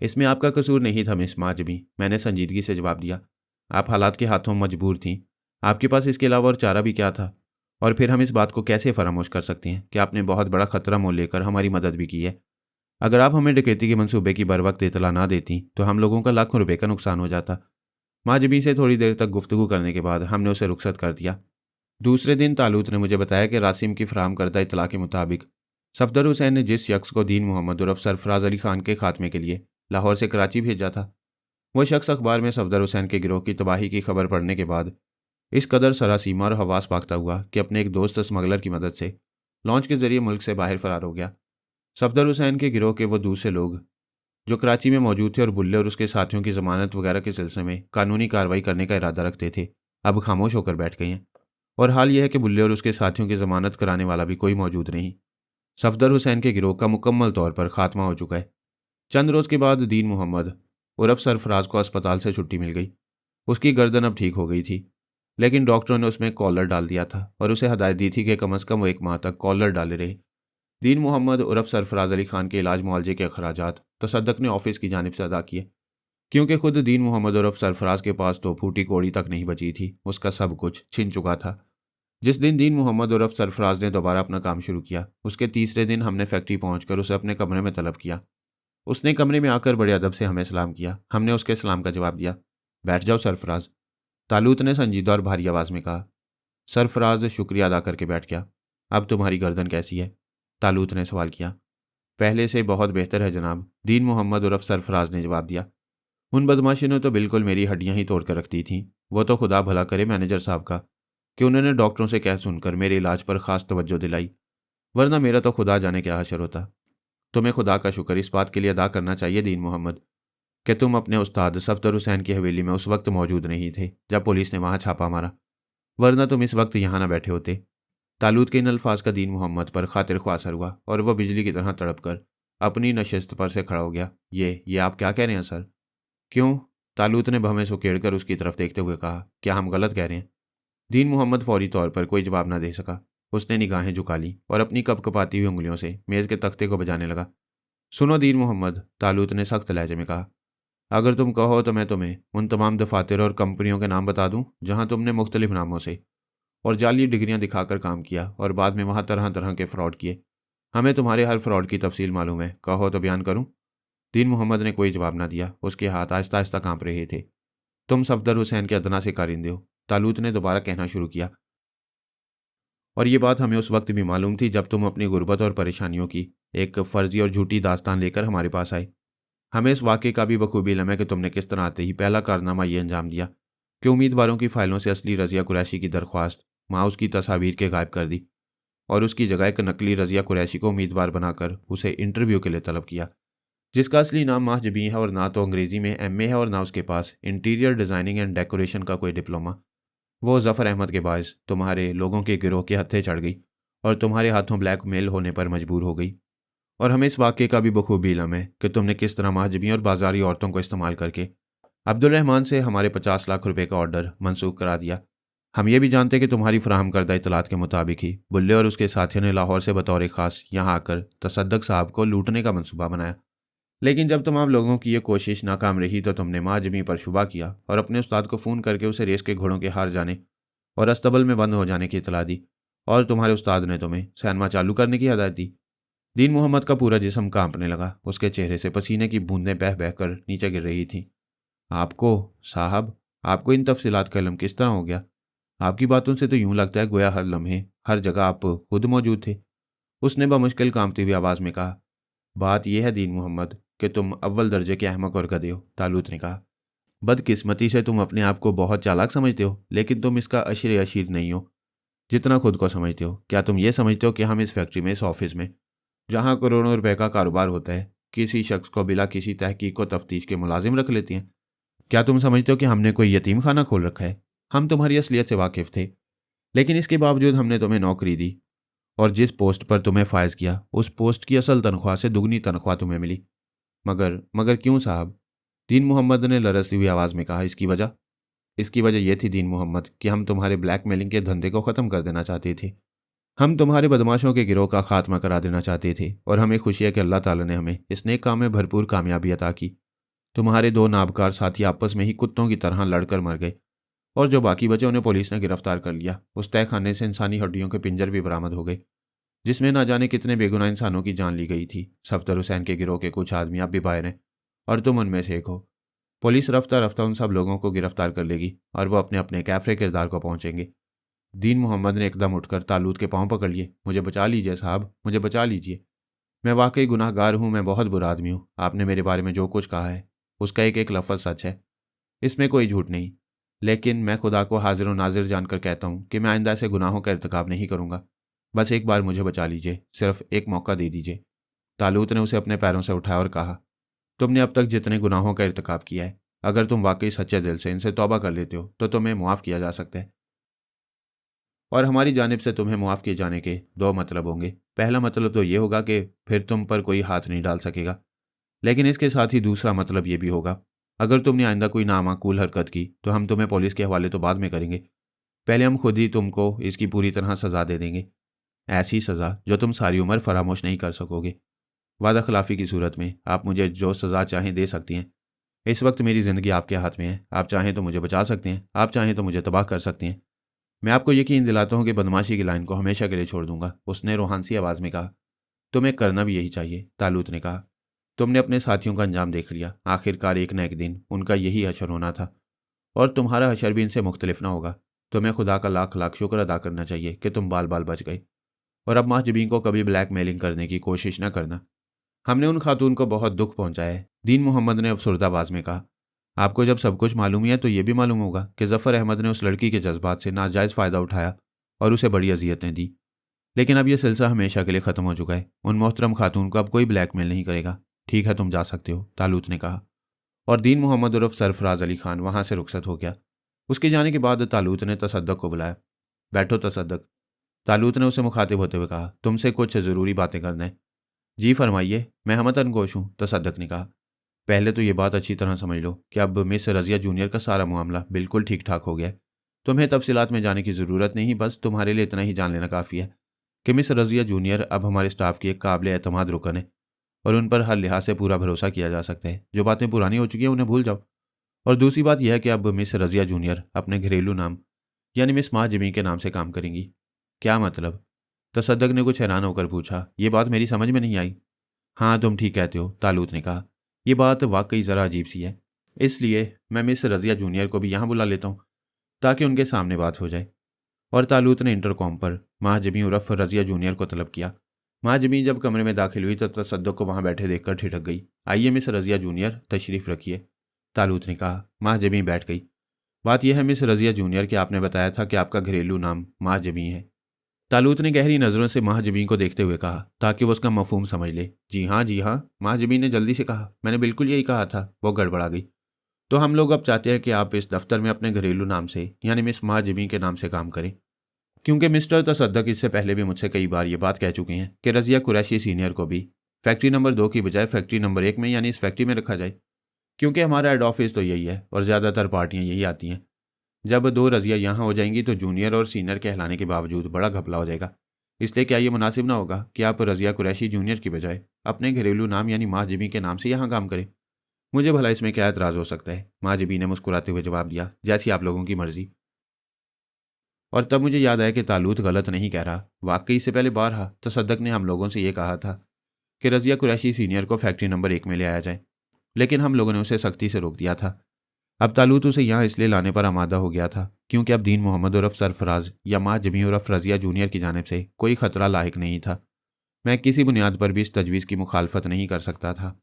इसमें आपका कसूर नहीं था मिस माजमी, मैंने संजीदगी से जवाब दिया। आप हालात के हाथों मजबूर थीं। आपके पास इसके अलावा और चारा भी क्या था? और फिर हम इस बात को कैसे फरामोश कर सकते हैं कि आपने बहुत बड़ा खतरा मोल लेकर हमारी मदद भी की है। अगर आप हमें डकैती के मंसूबे की बर वक्त इतला ना देती तो हम लोगों का लाखों रुपए का नुकसान हो जाता। माजमी से थोड़ी देर तक गुफ्तगू करने के बाद हमने उसे रुखसत कर दिया। दूसरे दिन तालूत ने मुझे बताया कि रासिम की फराहम करदा इतला के मुताबिक सफदर हुसैन ने जिस शख्स को दीन मोहम्मद उर्फ सरफराज अली खान के खात्मे के लिए लाहौर से कराची भेजा था, वह शख्स अखबार में सफदर हुसैन के गिरोह की तबाही की खबर पढ़ने के बाद इस कदर सरासीमा और हवास पाकता हुआ कि अपने एक दोस्त स्मगलर की मदद से लॉन्च के जरिए मुल्क से बाहर फरार हो गया। सफदर हुसैन के गिरोह के वो दूसरे लोग जो कराची में मौजूद थे और बुल्ले और उसके साथियों की जमानत वगैरह के सिलसिले में कानूनी कार्रवाई करने का इरादा रखते थे, अब खामोश होकर बैठ गए हैं। और हाल यह है कि बुल्ले और उसके साथियों की जमानत कराने वाला भी कोई मौजूद नहीं। सफदर हुसैन के गिरोह का मुकम्मल तौर पर खात्मा हो चुका है। चंद रोज़ के बाद दीन मोहम्मद उर्फ सरफराज को अस्पताल से छुट्टी मिल गई। उसकी गर्दन अब ठीक हो गई थी, लेकिन डॉक्टरों ने उसमें कॉलर डाल दिया था और उसे हदायत दी थी कि कम अज़ कम वो 1 माह तक कॉलर डाले रहे। दीन मोहम्मद उर्फ सरफराज अली खान के इलाज मुआवजे के अखराजात तसद्दक ने ऑफिस की जानिब से अदा किए, क्योंकि खुद दीन मोहम्मद उर्फ सरफराज के पास तो फूटी कौड़ी तक नहीं बची थी, उसका सब कुछ छिन चुका था। जिस दिन दीन मोहम्मद उर्फ सरफराज ने दोबारा अपना काम शुरू किया, उसके तीसरे दिन हमने फैक्ट्री पहुंचकर उसे अपने कमरे में तलब किया। उसने कमरे में आकर बड़े अदब से हमें सलाम किया। हमने उसके सलाम का जवाब दिया। बैठ जाओ सरफराज, तालूत ने संजीदा और भारी आवाज़ में कहा। सरफराज शुक्रिया अदा करके बैठ गया। अब तुम्हारी गर्दन कैसी है? तालूत ने सवाल किया। पहले से बहुत बेहतर है जनाब, दीन मोहम्मद उर्फ सरफराज ने जवाब दिया। उन बदमाशों ने तो बिल्कुल मेरी हड्डियां ही तोड़ कर रख दी थीं। वो तो खुदा भला करे मैनेजर साहब का कि उन्होंने डॉक्टरों से कह सुनकर मेरे इलाज पर खास तवज्जो दिलाई, वरना मेरा तो खुदा जाने क्या हशर होता। तुम्हें खुदा का शुक्र इस बात के लिए अदा करना चाहिए दीन मोहम्मद कि तुम अपने उस्ताद सफदर हुसैन की हवेली में उस वक्त मौजूद नहीं थे जब पुलिस ने वहां छापा मारा, वरना तुम इस वक्त यहाँ ना बैठे होते। तालूत के इन अल्फाज का दीन मोहम्मद पर खातिर ख्वाह असर हुआ और वह बिजली की तरह तड़प कर अपनी नशिस्त पर से खड़ा हो गया। ये आप क्या कह रहे हैं सर? क्यों? तालूत ने भवें सुकेड़ कर उसकी तरफ देखते हुए कहा, क्या हम गलत कह रहे हैं? दीन मोहम्मद फौरी तौर पर कोई जवाब ना दे सका। उसने निगाहें झुका ली और अपनी कपकपाती हुई उंगलियों से मेज़ के तख्ते को बजाने लगा। सुनो दीन मोहम्मद, तालूत ने सख्त लहजे में कहा, अगर तुम कहो तो मैं तुम्हें उन तमाम दफातर और कंपनियों के नाम बता दूं जहां तुमने मुख्तलिफ नामों से और जाली डिग्रियां दिखाकर काम किया और बाद में वहां तरह तरह के फ्रॉड किए। हमें तुम्हारे हर फ्रॉड की तफसील मालूम है, कहो तो बयान करूं? दीन मोहम्मद ने कोई जवाब ना दिया। उसके हाथ आहिस्ता आहिस्ता कांप रहे थे। तुम सफदर हुसैन के अदना से कारिंदे हो, तालूत ने दोबारा कहना शुरू किया, और ये बात हमें उस वक्त भी मालूम थी जब तुम अपनी गुर्बत और परेशानियों की एक फर्जी और झूठी दास्तान लेकर हमारे पास आए। हमें इस वाक़े का भी बखूबी इल्म है कि तुमने किस तरह आते ही पहला कारनामा ये अंजाम दिया कि उम्मीदवारों की फाइलों से असली रज़िया कुरैशी की दरख्वास्त माउस की तस्वीर के गायब कर दी और उसकी जगह एक नकली रज़िया कुरैशी को उम्मीदवार बनाकर उसे इंटरव्यू के लिए तलब किया, जिसका असली नाम महजबी है और ना तो अंग्रेज़ी में MA है और ना उसके पास इंटीरियर डिज़ाइनिंग एंड डेकोरेशन का कोई डिप्लोमा। वो ज़फ़र अहमद के बायस तुम्हारे लोगों के गिरोह के हत्थे चढ़ गई और तुम्हारे हाथों ब्लैकमेल होने पर मजबूर हो गई। और हमें इस वाक़े का भी बखूबी इल्म है कि तुमने किस तरह महजबी और बाजारी औरतों को इस्तेमाल करके अब्दुल रहमान से हमारे 50 लाख रुपए का ऑर्डर मनसूख करा दिया। हम ये भी जानते कि तुम्हारी फराहम करदा इतलात के मुताबिक ही बुल्ले और उसके साथियों ने लाहौर से बतौर ख़ास यहाँ आकर तसद्दक साहब को लूटने का मनसूबा बनाया। लेकिन जब तमाम लोगों की ये कोशिश नाकाम रही तो तुमने महाजमी पर शुबा किया और अपने उस्ताद को फ़ोन करके उसे रेस के घोड़ों के हार जाने और अस्तबल में बंद हो जाने की इतला दी, और तुम्हारे उस्ताद ने तुम्हें सैनमा चालू करने की हदायत दी। दीन मोहम्मद का पूरा जिस्म कांपने लगा। उसके चेहरे से पसीने की बूंदें बह बह कर नीचे गिर रही थीं। आपको साहब, आपको इन तफसीलात का इल्म किस तरह हो गया? आपकी बातों से तो यूं लगता है गोया हर लम्हे हर जगह आप खुद मौजूद थे। उसने बमुश्किल कांपती हुई आवाज़ में कहा। बात यह है दीन मोहम्मद कि तुम अव्वल दर्जे के अहमक और गधे हो, तालूत ने कहा। बदकिस्मती से तुम अपने आप को बहुत चालाक समझते हो, लेकिन तुम इसका अशीर अशीर नहीं हो जितना खुद को समझते हो। क्या तुम ये समझते हो कि हम इस फैक्ट्री में, इस ऑफिस में, जहां करोड़ों रुपए का कारोबार होता है, किसी शख्स को बिला किसी तहकीक को तफ्तीश के मुलाजिम रख लेते हैं? क्या तुम समझते हो कि हमने कोई यतीम खाना खोल रखा है? हम तुम्हारी असलियत से वाकिफ थे, लेकिन इसके बावजूद हमने तुम्हें नौकरी दी, और जिस पोस्ट पर तुम्हें फायज किया उस पोस्ट की असल तनख्वाह से दुगनी तनख्वाह तुम्हें मिली। मगर मगर क्यों साहब? दीन मोहम्मद ने लरसती हुई आवाज़ में कहा। इसकी वजह यह थी दीन मोहम्मद कि हम तुम्हारे ब्लैकमेलिंग के धंधे को ख़त्म कर देना चाहते थे। हम तुम्हारे बदमाशों के गिरोह का खात्मा करा देना चाहते थे, और हमें खुशी है कि अल्लाह ताला ने हमें इस नेक काम में भरपूर कामयाबी अता की। तुम्हारे दो नाबकार साथी आपस में ही कुत्तों की तरह लड़कर मर गए, और जो बाकी बचे उन्हें पुलिस ने गिरफ्तार कर लिया। उस तहखाने से इंसानी हड्डियों के पिंजर भी बरामद हो गए, जिसमें ना जाने कितने बेगुनाह इंसानों की जान ली गई थी। सफदर हुसैन के गिरोह के कुछ आदमी अब भी बाहर हैं, और तुम उनमें से एक हो। पुलिस रफ्ता रफ्ता उन सब लोगों को गिरफ्तार कर लेगी, और वो अपने अपने कैफरे किरदार को पहुंचेंगे। दीन मोहम्मद ने एकदम उठकर तालूत के पांव पकड़ लिए। मुझे बचा लीजिए साहब, मुझे बचा लीजिए। मैं वाकई गुनाहगार हूं, मैं बहुत बुरा आदमी हूं। आपने मेरे बारे में जो कुछ कहा है उसका एक एक लफ्ज़ सच है, इसमें कोई झूठ नहीं। लेकिन मैं खुदा को हाजिर व नाजिर जानकर कहता हूं कि मैं आइंदा ऐसे गुनाहों का इर्तिकाब नहीं करूंगा। बस एक बार मुझे बचा लीजिए, सिर्फ एक मौका दे दीजिए। तालूत ने उसे अपने पैरों से उठाया और कहा, तुमने अब तक जितने गुनाहों का इर्तिकाब किया है, अगर तुम वाकई सच्चे दिल से इनसे तौबा कर लेते हो तो तुम्हें मुआफ़ किया जा सकता है। और हमारी जानिब से तुम्हें मुआफ़ किए जाने के दो मतलब होंगे। पहला मतलब तो ये होगा कि फिर तुम पर कोई हाथ नहीं डाल सकेगा, लेकिन इसके साथ ही दूसरा मतलब ये भी होगा, अगर तुमने आइंदा कोई नामाकूल हरकत की तो हम तुम्हें पुलिस के हवाले तो बाद में करेंगे, पहले हम खुद ही तुमको इसकी पूरी तरह सज़ा दे देंगे। ऐसी सज़ा जो तुम सारी उम्र फरामोश नहीं कर सकोगे। वादा खिलाफ़ी की सूरत में आप मुझे जो सज़ा चाहें दे सकती हैं। इस वक्त मेरी ज़िंदगी आपके हाथ में है। आप चाहें तो मुझे बचा सकते हैं, आप चाहें तो मुझे तबाह कर सकते हैं। मैं आपको यकीन दिलाता हूँ कि बदमाशी की लाइन को हमेशा के लिए छोड़ दूंगा। उसने रूहानसी आवाज़ में कहा। तुम्हें करना भी यही चाहिए, तालूत ने कहा। तुमने अपने साथियों का अंजाम देख लिया। आखिरकार एक न एक दिन उनका यही हशर होना था, और तुम्हारा हशर भी इनसे मुख्तलिफ ना होगा। तुम्हें खुदा का लाख लाख शुक्र अदा करना चाहिए कि तुम बाल बाल बच गए, और अब महजबीन को कभी ब्लैकमेलिंग करने की कोशिश न करना। हमने उन खातून को बहुत दुख पहुंचाया है, दीन मोहम्मद ने अफसरदा आवाज़ में कहा। आपको जब सब कुछ मालूम ही है तो ये भी मालूम होगा कि जफ़र अहमद ने उस लड़की के जज्बात से नाजायज़ फ़ायदा उठाया और उसे बड़ी अजियतें दी। लेकिन अब यह सिलसिला हमेशा के लिए ख़त्म हो चुका है। उन मोहतरम खातून को अब कोई ब्लैकमेल नहीं करेगा। ठीक है, तुम जा सकते हो, तालूत ने कहा, और दीन मोहम्मद उर्फ सरफराज अली खान वहाँ से रुखसत हो गया। उसके जाने के बाद तालूत ने तसद्दुक को बुलाया। बैठो तसद्दुक, तालूत ने उसे मुखातिब होते हुए कहा। तुमसे कुछ ज़रूरी बातें करना है। जी फरमाइए, मैं हमतन गोश हूँ, तसद्दुक ने कहा। पहले तो ये बात अच्छी तरह समझ लो कि अब मिस रज़िया जूनियर का सारा मामला बिल्कुल ठीक ठाक हो गया है। तुम्हें तफसीलात में जाने की ज़रूरत नहीं, बस तुम्हारे लिए इतना ही जान लेना काफ़ी है कि मिस रज़िया जूनियर अब हमारे स्टाफ की एक काबिल एतमाद रुकन है, और उन पर हर लिहाज से पूरा भरोसा किया जा सकता है। जो बातें पुरानी हो चुकी हैं उन्हें भूल जाओ। और दूसरी बात यह है कि अब मिस रज़िया जूनियर अपने घरेलू नाम यानी मिस महाजमी के नाम से काम करेंगी। क्या मतलब? तसद्दुक ने कुछ हैरान होकर पूछा। ये बात मेरी समझ में नहीं आई। हाँ, तुम ठीक कहते हो, तालूत ने कहा। ये बात वाकई ज़रा अजीब सी है, इसलिए मैं मिस रज़िया जूनियर को भी यहाँ बुला लेता हूँ ताकि उनके सामने बात हो जाए। और तालूत ने इंटरकॉम पर महाजमी उर्फ रज़िया जूनियर को तलब किया। महाजमी जब कमरे में दाखिल हुई तो तसद्दुक को वहाँ बैठे देखकर ठिठक गई। आइए मिस रज़िया जूनियर, तशरीफ़ रखिए, तालूत ने कहा। महाजमी बैठ गई। बात यह है मिस रज़िया जूनियर कि आपने बताया था कि आपका घरेलू नाम महाजमी है। तालूत ने गहरी नज़रों से महाजबीन को देखते हुए कहा ताकि वो उसका मफहूम समझ ले। जी हाँ, महाजबीन ने जल्दी से कहा। मैंने बिल्कुल यही कहा था। वो गड़बड़ा गई। तो हम लोग अब चाहते हैं कि आप इस दफ्तर में अपने घरेलू नाम से यानी मिस महाजबीन के नाम से काम करें, क्योंकि मिस्टर तसद्दुक इससे पहले भी मुझसे कई बार ये बात कह चुके हैं कि रज़िया कुरैशी सीनियर को भी फैक्ट्री नंबर 2 की बजाय फैक्ट्री नंबर 1 में यानी इस फैक्ट्री में रखा जाए, क्योंकि हमारा हेड ऑफिस तो यही है और ज़्यादातर पार्टियाँ यही आती हैं। जब 2 रज़िया यहाँ हो जाएंगी तो जूनियर और सीनियर कहलाने के बावजूद बड़ा घपला हो जाएगा। इसलिए क्या ये मुनासिब ना होगा कि आप रज़िया कुरैशी जूनियर की बजाय अपने घरेलू नाम यानी माजिबी के नाम से यहाँ काम करें? मुझे भला इसमें क्या एतराज़ हो सकता है? माजिबी ने मुस्कुराते हुए जवाब दिया, जैसी आप लोगों की मर्जी। और तब मुझे याद आया कि तालूत गलत नहीं कह रहा। वाकई इससे पहले बारहा तसद्दक ने हम लोगों से ये कहा था कि रज़िया कुरैशी सीनियर को फैक्ट्री नंबर 1 में ले आया जाए, लेकिन हम लोगों ने उसे सख्ती से रोक दिया था। अब तालूत उसे यहाँ इसलिए लाने पर आमादा हो गया था क्योंकि अब दीन मोहम्मद उर्फ सरफराज या माँ जमी उर्फ रज़िया जूनियर की जानिब से कोई खतरा लायक नहीं था। मैं किसी बुनियाद पर भी इस तजवीज़ की मुखालफत नहीं कर सकता था।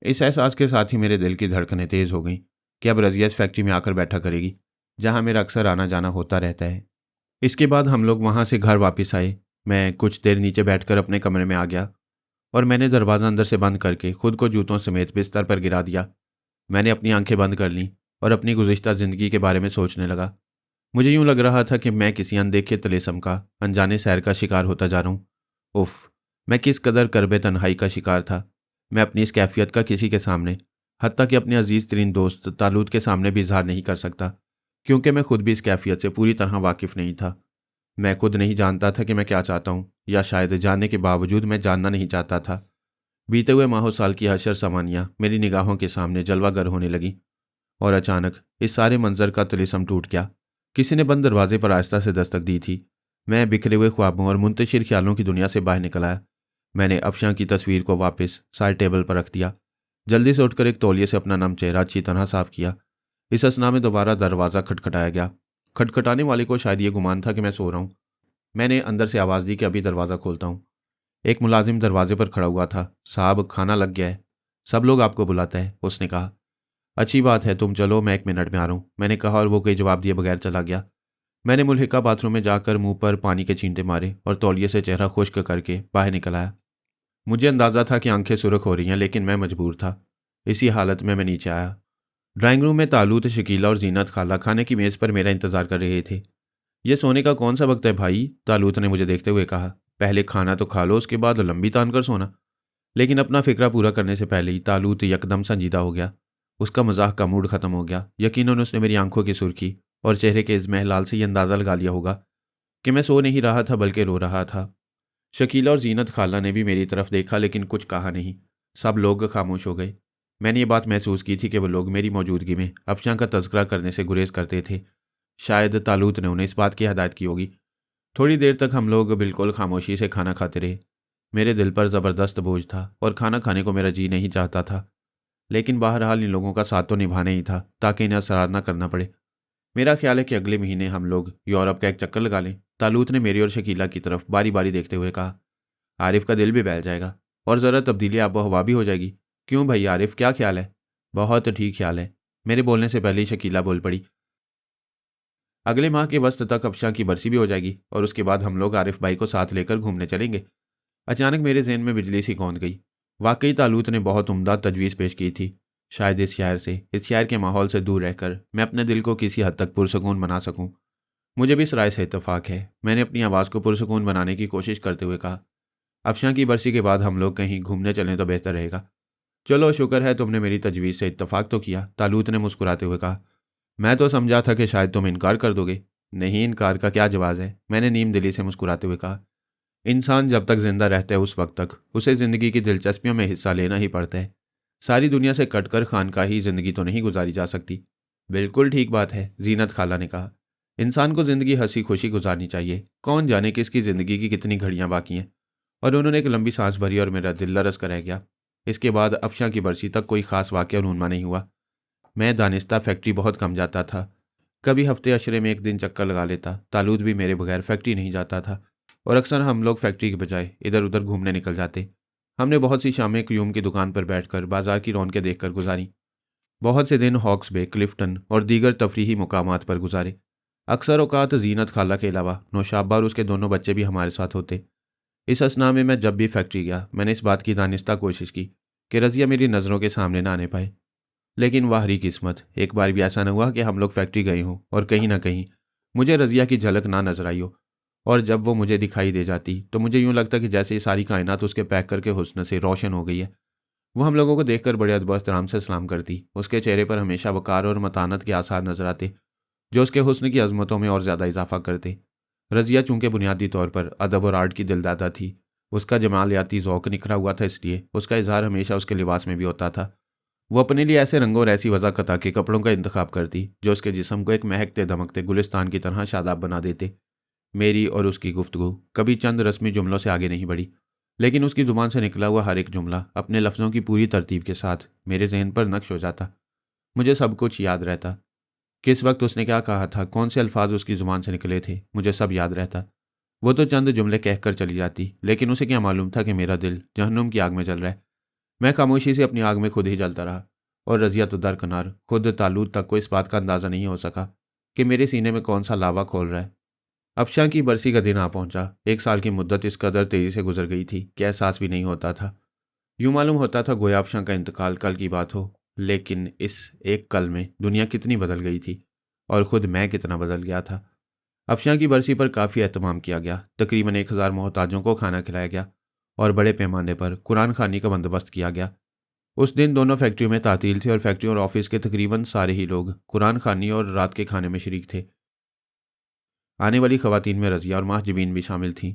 इस एहसास के साथ ही मेरे दिल की धड़कनें तेज़ हो गईं कि अब रज़िया इस फैक्ट्री में आकर बैठा करेगी जहाँ मेरा अक्सर आना जाना होता रहता है। इसके बाद हम लोग वहाँ से घर वापस आए। मैं कुछ देर नीचे बैठकर अपने कमरे में आ गया और मैंने दरवाज़ा अंदर से बंद करके खुद को जूतों समेत बिस्तर पर गिरा दिया। मैंने अपनी आंखें बंद कर लीं और अपनी गुज़िश्ता ज़िंदगी के बारे में सोचने लगा। मुझे यूं लग रहा था कि मैं किसी अनदेखे तलेसम का अनजाने सैर का शिकार होता जा रहा हूँ। उफ, मैं किस कदर करबे तन्हाई का शिकार था। मैं अपनी इस कैफियत का किसी के सामने, हत्ता कि अपने अजीज़ तरीन दोस्त तालूत के सामने भी इजहार नहीं कर सकता, क्योंकि मैं खुद भी इस कैफियत से पूरी तरह वाकिफ़ नहीं था। मैं खुद नहीं जानता था कि मैं क्या चाहता हूँ, या शायद जानने के बावजूद मैं जानना नहीं चाहता था। बीते हुए माहों साल की हशर सामानियाँ मेरी निगाहों के सामने जलवागर होने लगी और अचानक इस सारे मंजर का तिलिस्म टूट गया। किसी ने बंद दरवाजे पर आहिस्ता से दस्तक दी थी। मैं बिखरे हुए ख्वाबों और मुंतशिर ख्यालों की दुनिया से बाहर निकल आया। मैंने अफशां की तस्वीर को वापस साइड टेबल पर रख दिया। जल्दी से उठकर एक तौलिए से अपना नम चेहरा अच्छी तरह साफ किया। इस असना में दोबारा दरवाज़ा खटखटाया गया। खटखटाने वाले को शायद ये गुमान था कि मैं सो रहा हूँ। मैंने अंदर से आवाज़ दी कि अभी दरवाज़ा खोलता हूँ। एक मुलाजिम दरवाजे पर खड़ा हुआ था। साहब, खाना लग गया है, सब लोग आपको बुलाते हैं, उसने कहा। अच्छी बात है, तुम चलो, मैं 1 मिनट में आ रहा हूँ, मैंने कहा और वो कोई जवाब दिए बगैर चला गया। मैंने मुल्हिका बाथरूम में जाकर मुंह पर पानी के छींटे मारे और तौलिए से चेहरा खुश्क करके बाहर निकल आया। मुझे अंदाजा था कि आंखें सुर्ख हो रही हैं, लेकिन मैं मजबूर था। इसी हालत में मैं नीचे आया। ड्राइंग रूम में तालूत, शकीला और जीनत खाला खाने की मेज़ पर मेरा इंतजार कर रहे थे। ये सोने का कौन सा वक्त है भाई? तालूत ने मुझे देखते हुए कहा। पहले खाना तो खा लो, उसके बाद लंबी तान कर सोना। लेकिन अपना फिक्रा पूरा करने से पहले ही तालूत यकदम संजीदा हो गया। उसका मजाक का मूड खत्म हो गया। यकीनन उसने मेरी आंखों की सुर्खी और चेहरे के इज़्महलाल से ये अंदाज़ा लगा लिया होगा कि मैं सो नहीं रहा था बल्कि रो रहा था। शकीला और जीनत खाला ने भी मेरी तरफ देखा, लेकिन कुछ कहा नहीं। सब लोग खामोश हो गए। मैंने ये बात महसूस की थी कि वो लोग मेरी मौजूदगी में अफशां का तज़किरा करने से गुरेज करते थे। शायद तालूत ने उन्हें इस बात की हिदायत की होगी। थोड़ी देर तक हम लोग बिल्कुल खामोशी से खाना खाते रहे। मेरे दिल पर ज़बरदस्त बोझ था और खाना खाने को मेरा जी नहीं चाहता था, लेकिन बहरहाल इन लोगों का साथ तो निभाना ही था ताकि इन्हें असरार ना करना पड़े। मेरा ख्याल है कि अगले महीने हम लोग यूरोप का एक चक्कर लगा लें। तालूत ने मेरी और शकीला की तरफ बारी बारी देखते हुए कहा। आरिफ का दिल भी बहल जाएगा और ज़रा तब्दीली आबो हवा भी हो जाएगी। क्यों भाई आरिफ, क्या ख्याल है? बहुत ठीक ख्याल है। मेरे बोलने से पहले ही शकीला बोल पड़ी। अगले माह के वस्त तक अफशां की बरसी भी हो जाएगी और उसके बाद हम लोग आरिफ भाई को साथ लेकर घूमने चलेंगे। अचानक मेरे जहन में बिजली सी कौंध गई। वाकई तालूत ने बहुत उम्दा तजवीज़ पेश की थी। शायद इस शहर के माहौल से दूर रहकर मैं अपने दिल को किसी हद तक पुरसकून बना सकूं। मुझे भी इस राय से इत्तफाक है। मैंने अपनी आवाज़ को पुरसकून बनाने की कोशिश करते हुए कहा, अफशां की बरसी के बाद हम लोग कहीं घूमने चलें तो बेहतर रहेगा। चलो, शुक्र है तुमने मेरी तजवीज़ से इत्तफाक तो किया, तालूत ने मुस्कुराते हुए कहा। मैं तो समझा था कि शायद तुम इनकार कर दोगे। नहीं, इनकार का क्या जवाज़ है, मैंने नीम दिली से मुस्कुराते हुए कहा। इंसान जब तक जिंदा रहता है उस वक्त तक उसे ज़िंदगी की दिलचस्पियों में हिस्सा लेना ही पड़ता है। सारी दुनिया से कटकर खानकाही ज़िंदगी तो नहीं गुजारी जा सकती। बिल्कुल ठीक बात है, जीनत खाला ने कहा। इंसान को ज़िंदगी हंसी खुशी गुजारनी चाहिए। कौन जाने कि इसकी ज़िंदगी की कितनी घड़ियां बाकी हैं। और उन्होंने एक लंबी सांस भरी और मेरा दिल लरस कर रह गया। इसके बाद अफशां की बरसी तक कोई ख़ास वाक़या रूनमा नहीं हुआ। मैं दानिस्ता फैक्ट्री बहुत कम जाता था। कभी हफ्ते अशरे में एक दिन चक्कर लगा लेता। तालूत भी मेरे बगैर फैक्ट्री नहीं जाता था और अक्सर हम लोग फैक्ट्री के बजाय इधर उधर घूमने निकल जाते। हमने बहुत सी शामें क्यूम की दुकान पर बैठकर बाजार की रौनकें देखकर गुजारी। बहुत से दिन हॉक्स बे, क्लिफ्टन और दीगर तफरीही मुकामात पर गुजारे। अक्सर औकात जीनत खाला के अलावा नौशाबा और उसके दोनों बच्चे भी हमारे साथ होते। इस असना में मैं जब भी फैक्ट्री गया, मैंने इस बात की दानिस्ता कोशिश की कि रज़िया मेरी नज़रों के सामने ना आने पाए। लेकिन वाहरी किस्मत, एक बार भी ऐसा न हुआ कि हम लोग फैक्ट्री गए हों और कहीं ना कहीं मुझे रज़िया की झलक ना नजर आई हो। और जब वो मुझे दिखाई दे जाती तो मुझे यूं लगता कि जैसे ये सारी कायनात उसके पैक करके हुस्न से रोशन हो गई है। वो हम लोगों को देखकर बड़े अदब एहतराम से सलाम करती। उसके चेहरे पर हमेशा वकार और मतानत के आसार नजर आते, जो उसके हुस्न की अजमतों में और ज़्यादा इजाफा करते। रज़िया चूंकि बुनियादी तौर पर अदब और आर्ट की दिलदादा थी, उसका जमालियाती ज़ौक़ निखरा हुआ था, इसलिए उसका इजहार हमेशा उसके लिबास में भी होता था। वो अपने लिए ऐसे रंगों और ऐसी वज़ाक़त के कपड़ों का इंतखाब करती जो उसके जिस्म को एक महकते दमकते गुलिस्तान की तरह शादाब बना देते। मेरी और उसकी गुफ्तगू कभी चंद रस्मी जुमलों से आगे नहीं बढ़ी, लेकिन उसकी ज़ुबान से निकला हुआ हर एक जुमला अपने लफ्ज़ों की पूरी तरतीब के साथ मेरे जहन पर नक्श हो जाता। मुझे सब कुछ याद रहता। किस वक्त उसने क्या कहा था, कौन से अल्फाज उसकी ज़ुबान से निकले थे, मुझे सब याद रहता। वो तो चंद जुमले कहकर चली जाती, लेकिन उसे क्या मालूम था कि मेरा दिल जहन्नुम की आग में जल रहा है। मैं खामोशी से अपनी आग में खुद ही जलता रहा, और रज़िया तो दरकिनार, खुद तालूत तक को इस बात का अंदाज़ा नहीं हो सका कि मेरे सीने में कौन सा लावा खोल रहा है। अफशां की बरसी का दिन आ पहुंचा। 1 साल की मुद्दत इस कदर तेज़ी से गुजर गई थी कि एहसास भी नहीं होता था। यूं मालूम होता था गोया अफशां का इंतकाल कल की बात हो, लेकिन इस एक कल में दुनिया कितनी बदल गई थी और ख़ुद मैं कितना बदल गया था। अफशां की बरसी पर काफ़ी एहतमाम किया गया। तकरीबन 1000 मोहताजों को खाना खिलाया गया और बड़े पैमाने पर कुरान खानी का बंदोबस्त किया गया। उस दिन दोनों फैक्ट्रियों में तातील थी और फैक्ट्री और ऑफिस के तकरीबन सारे ही लोग कुरान खानी और रात के खाने में शरीक थे। आने वाली खवातीन में रज़िया और माहजबीन भी शामिल थीं।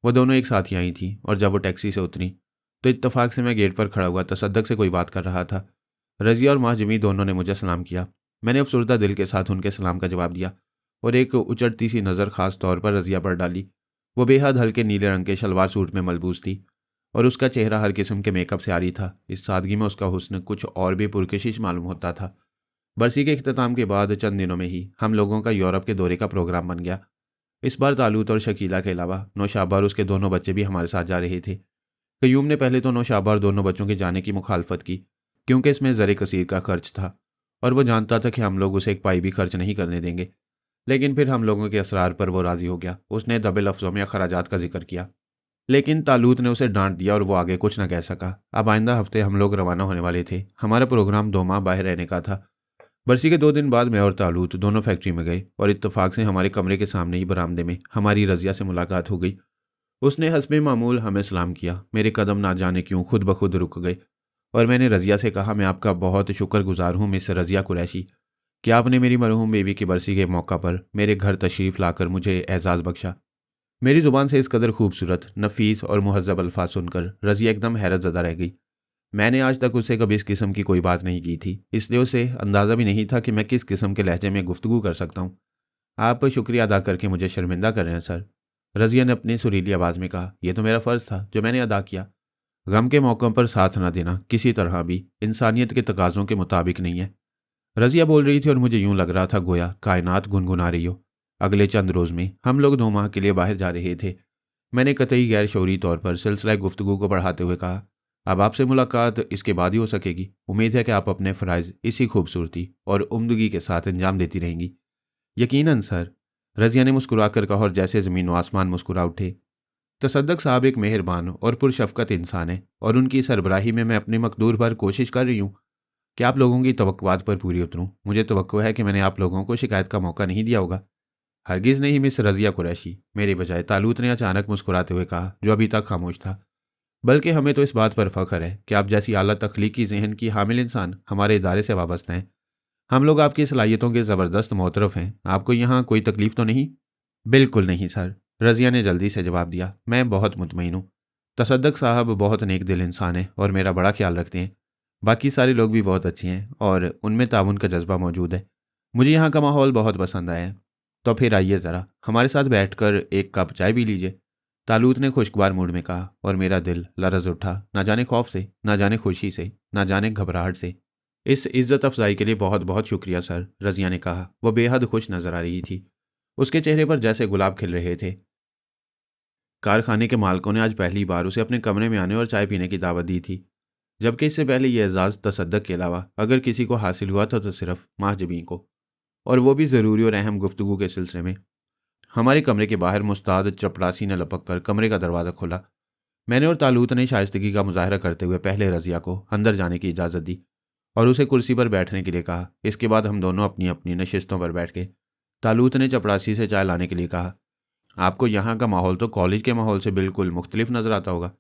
वो दोनों एक साथ ही आई थीं, और जब वो टैक्सी से उतरी तो इत्तफाक से मैं गेट पर खड़ा हुआ तसद्दक से कोई बात कर रहा था। रज़िया और माहजबीन दोनों ने मुझे सलाम किया। मैंने अफसुर्दा दिल के साथ उनके सलाम का जवाब दिया और एक उचटती सी नज़र ख़ास तौर पर रज़िया पर डाली। वो बेहद हल्के नीले रंग के शलवार सूट में मलबूस थी और उसका चेहरा हर किस्म के मेकअप से आरी था। इस सादगी में उसका हुस्न कुछ और भी पुरकशिश मालूम होता था। बरसी के इख्तिताम के बाद चंद दिनों में ही हम लोगों का यूरोप के दौरे का प्रोग्राम बन गया। इस बार तालूत और शकीला के अलावा नौशाबा और उसके दोनों बच्चे भी हमारे साथ जा रहे थे। कयूम ने पहले तो नौशाबा और दोनों बच्चों के जाने की मुखालफत की, क्योंकि इसमें ज़र कसीर का खर्च था और वो जानता था कि हम लोग उसे एक पाई भी खर्च नहीं करने देंगे। लेकिन फिर हम लोगों के असरार पर वो राज़ी हो गया। उसने दबे लफ्ज़ों में अखराजात का जिक्र किया, लेकिन तालूत ने उसे डांट दिया और वो आगे कुछ न कह सका। अब आइंदा हफ्ते हम लोग रवाना होने वाले थे। हमारा प्रोग्राम 2 माह बाहर रहने का था। बरसी के 2 दिन बाद मैं और तालूत दोनों फैक्ट्री में गए और इत्तफाक से हमारे कमरे के सामने ही बरामदे में हमारी रज़िया से मुलाकात हो गई। उसने हस्बे मामूल हमें सलाम किया। मेरे कदम ना जाने क्यों खुद ब खुद रुक गए और मैंने रज़िया से कहा, मैं आपका बहुत शुक्रगुजार हूँ मिस रज़िया कुरैशी कि आपने मेरी मरहूम बेबी की बरसी के मौका पर मेरे घर तशरीफ़ लाकर मुझे एजाज़ बख्शा। मेरी ज़ुबान से इस कदर खूबसूरत, नफीस और मुहज़्ज़ब अल्फाज सुनकर रज़िया एकदम हैरत ज़दा रह गई। मैंने आज तक उससे कभी इस किस्म की कोई बात नहीं की थी, इसलिए उसे अंदाज़ा भी नहीं था कि मैं किस किस्म के लहजे में गुफ्तगू कर सकता हूँ। आप शुक्रिया अदा करके मुझे शर्मिंदा कर रहे हैं सर, रज़िया ने अपनी सुरीली आवाज़ में कहा। यह तो मेरा फ़र्ज़ था जो मैंने अदा किया। गम के मौक़ों पर साथ न देना किसी तरह भी इंसानियत के तकाज़ों के मुताबिक नहीं है। रज़िया बोल रही थी और मुझे यूं लग रहा था गोया कायनात गुनगुना रही हो। अगले चंद रोज़ में हम लोग 2 माह के लिए बाहर जा रहे थे। मैंने कतई गैर शौरी तौर पर सिलसिला गुफ्तगू को बढ़ाते हुए कहा, अब आपसे मुलाकात इसके बाद ही हो सकेगी। उम्मीद है कि आप अपने फ़राइज़ इसी खूबसूरती और उम्दगी के साथ अंजाम देती रहेंगी। यकीनन सर, रज़िया ने मुस्कुराकर कहा और जैसे ज़मीन व आसमान मुस्कुरा उठे। तसद्दक साहब एक मेहरबान और पुरशफ़क़त इंसान है और उनकी सरबराही में मैं अपनी मकदूर पर कोशिश कर रही हूँ कि आप लोगों की तवक्कुआत पर पूरी उतरूँ। मुझे तवक्को है कि मैंने आप लोगों को शिकायत का मौका नहीं दिया होगा। हरगिज़ नहीं मिस रज़िया कुरैशी, मेरे बजाय तालूत ने अचानक मुस्कुराते हुए कहा, जो अभी तक खामोश था। बल्कि हमें तो इस बात पर फ़ख्र है कि आप जैसी आला तख्लीकी ज़हन की हामिल इंसान हमारे इदारे से वाबस्ता हैं। हम लोग आपकी सलाहियतों के ज़बरदस्त मोतरफ़ हैं। आपको यहाँ कोई तकलीफ़ तो नहीं? बिल्कुल नहीं सर, रज़िया ने जल्दी से जवाब दिया। मैं बहुत मुतमईन हूँ। तसद्दक साहब बहुत नेक दिल इंसान हैं और मेरा बड़ा ख्याल रखते हैं। बाकी सारे लोग भी बहुत अच्छे हैं और उनमें ताउन का जज्बा मौजूद है। मुझे यहाँ का माहौल बहुत पसंद आया है। तो फिर आइए ज़रा हमारे साथ बैठकर एक कप चाय भी लीजिए, तालूत ने खुशगवार मूड में कहा और मेरा दिल लरज़ उठा, ना जाने खौफ से, ना जाने खुशी से, ना जाने घबराहट से। इस इज़्ज़त अफजाई के लिए बहुत बहुत शुक्रिया सर, रज़िया ने कहा। वह बेहद खुश नज़र आ रही थी। उसके चेहरे पर जैसे गुलाब खिल रहे थे। कारखाने के मालिकों ने आज पहली बार उसे अपने कमरे में आने और चाय पीने की दावत दी थी, जबकि इससे पहले यह एजाज़ तसद्दक के अलावा अगर किसी को हासिल हुआ था तो सिर्फ माहजबीन को, और वो भी ज़रूरी और अहम गुफ्तगू के सिलसिले में। हमारे कमरे के बाहर मुस्ताद चपड़ासी ने लपक कर कमरे का दरवाज़ा खोला। मैंने और तालूत ने शाइस्तगी का मुजाहरा करते हुए पहले रज़िया को अंदर जाने की इजाज़त दी और उसे कुर्सी पर बैठने के लिए कहा। इसके बाद हम दोनों अपनी अपनी नशिस्तों पर बैठ गए। तालूत ने चपड़ासी से चाय लाने के लिए कहा। आपको यहाँ का माहौल तो कॉलेज के माहौल से बिल्कुल मुख्तलिफ नज़र आता होगा,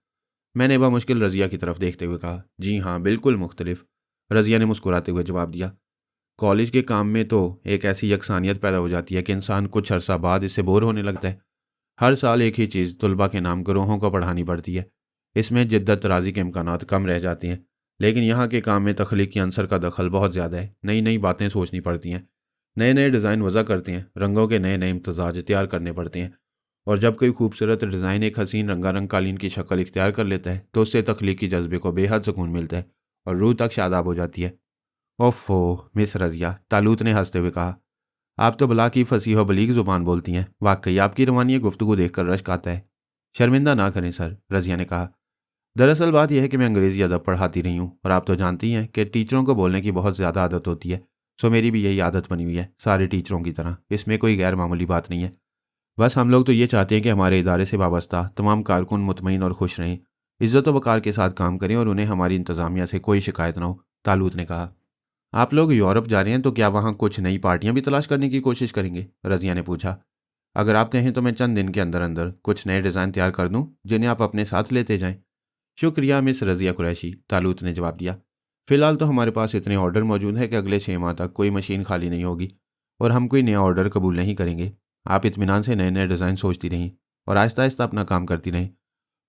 मैंने बामुश्किल रज़िया की तरफ देखते हुए कहा। जी हाँ, बिल्कुल मुख्तलिफ, रज़िया ने मुस्कुराते हुए जवाब दिया। कॉलेज के काम में तो एक ऐसी यकसानियत पैदा हो जाती है कि इंसान कुछ अरसा बाद इससे बोर होने लगता है। हर साल एक ही चीज़ तुलबा के नाम ग्रोहों को पढ़ानी पड़ती है। इसमें जिद्दत राजी के इम्कानात कम रह जाती हैं, लेकिन यहाँ के काम में तख्लीकी अंसर का दखल बहुत ज़्यादा है। नई नई बातें सोचनी पड़ती हैं, नए नए डिज़ाइन वज़ा करते हैं, रंगों के नए नए इम्तजाज तैयार करने पड़ते हैं। और जब कोई खूबसूरत डिज़ाइन एक हसीन रंगारंग कालीन की शक्ल इख्तियार कर लेता है तो उससे तख्लीकी जज्बे को बेहद सुकून मिलता है और रूह तक शादाब हो जाती है। ओफ़ो मिस रज़िया, तालूत ने हंसते हुए कहा, आप तो भला की फसीह व बलीग ज़ुबान बोलती हैं। वाकई आपकी रवानी गुफ्तगू देखकर रश्क आता है। शर्मिंदा ना करें सर, रज़िया ने कहा। दरअसल बात यह है कि मैं अंग्रेज़ी अदब पढ़ाती रही हूँ और आप तो जानती हैं कि टीचरों को बोलने की बहुत ज़्यादा आदत होती है। सो मेरी भी यही आदत बनी हुई है, सारे टीचरों की तरह। इसमें कोई गैर मामूली बात नहीं है। बस हम लोग तो ये चाहते हैं कि हमारे इदारे से वाबस्ता तमाम कारकुन मुतमईन और खुश रहें, इज़्ज़त व वक़ार के साथ काम करें और उन्हें हमारी इंतज़ामिया से कोई शिकायत ना हो। तालूत ने कहा। आप लोग यूरोप जा रहे हैं तो क्या वहाँ कुछ नई पार्टियाँ भी तलाश करने की कोशिश करेंगे? रज़िया ने पूछा। अगर आप कहें तो मैं चंद दिन के अंदर अंदर कुछ नए डिज़ाइन तैयार कर दूँ जिन्हें आप अपने साथ लेते जाएं। शुक्रिया मिस रज़िया कुरैशी, तालूत ने जवाब दिया। फ़िलहाल तो हमारे पास इतने ऑर्डर मौजूद है कि अगले 6 माह तक कोई मशीन खाली नहीं होगी और हम कोई नया ऑर्डर कबूल नहीं करेंगे। आप इत्मीनान से नए नए डिज़ाइन सोचती रहें और आहिस्ता आहिस्ता अपना काम करती रहें।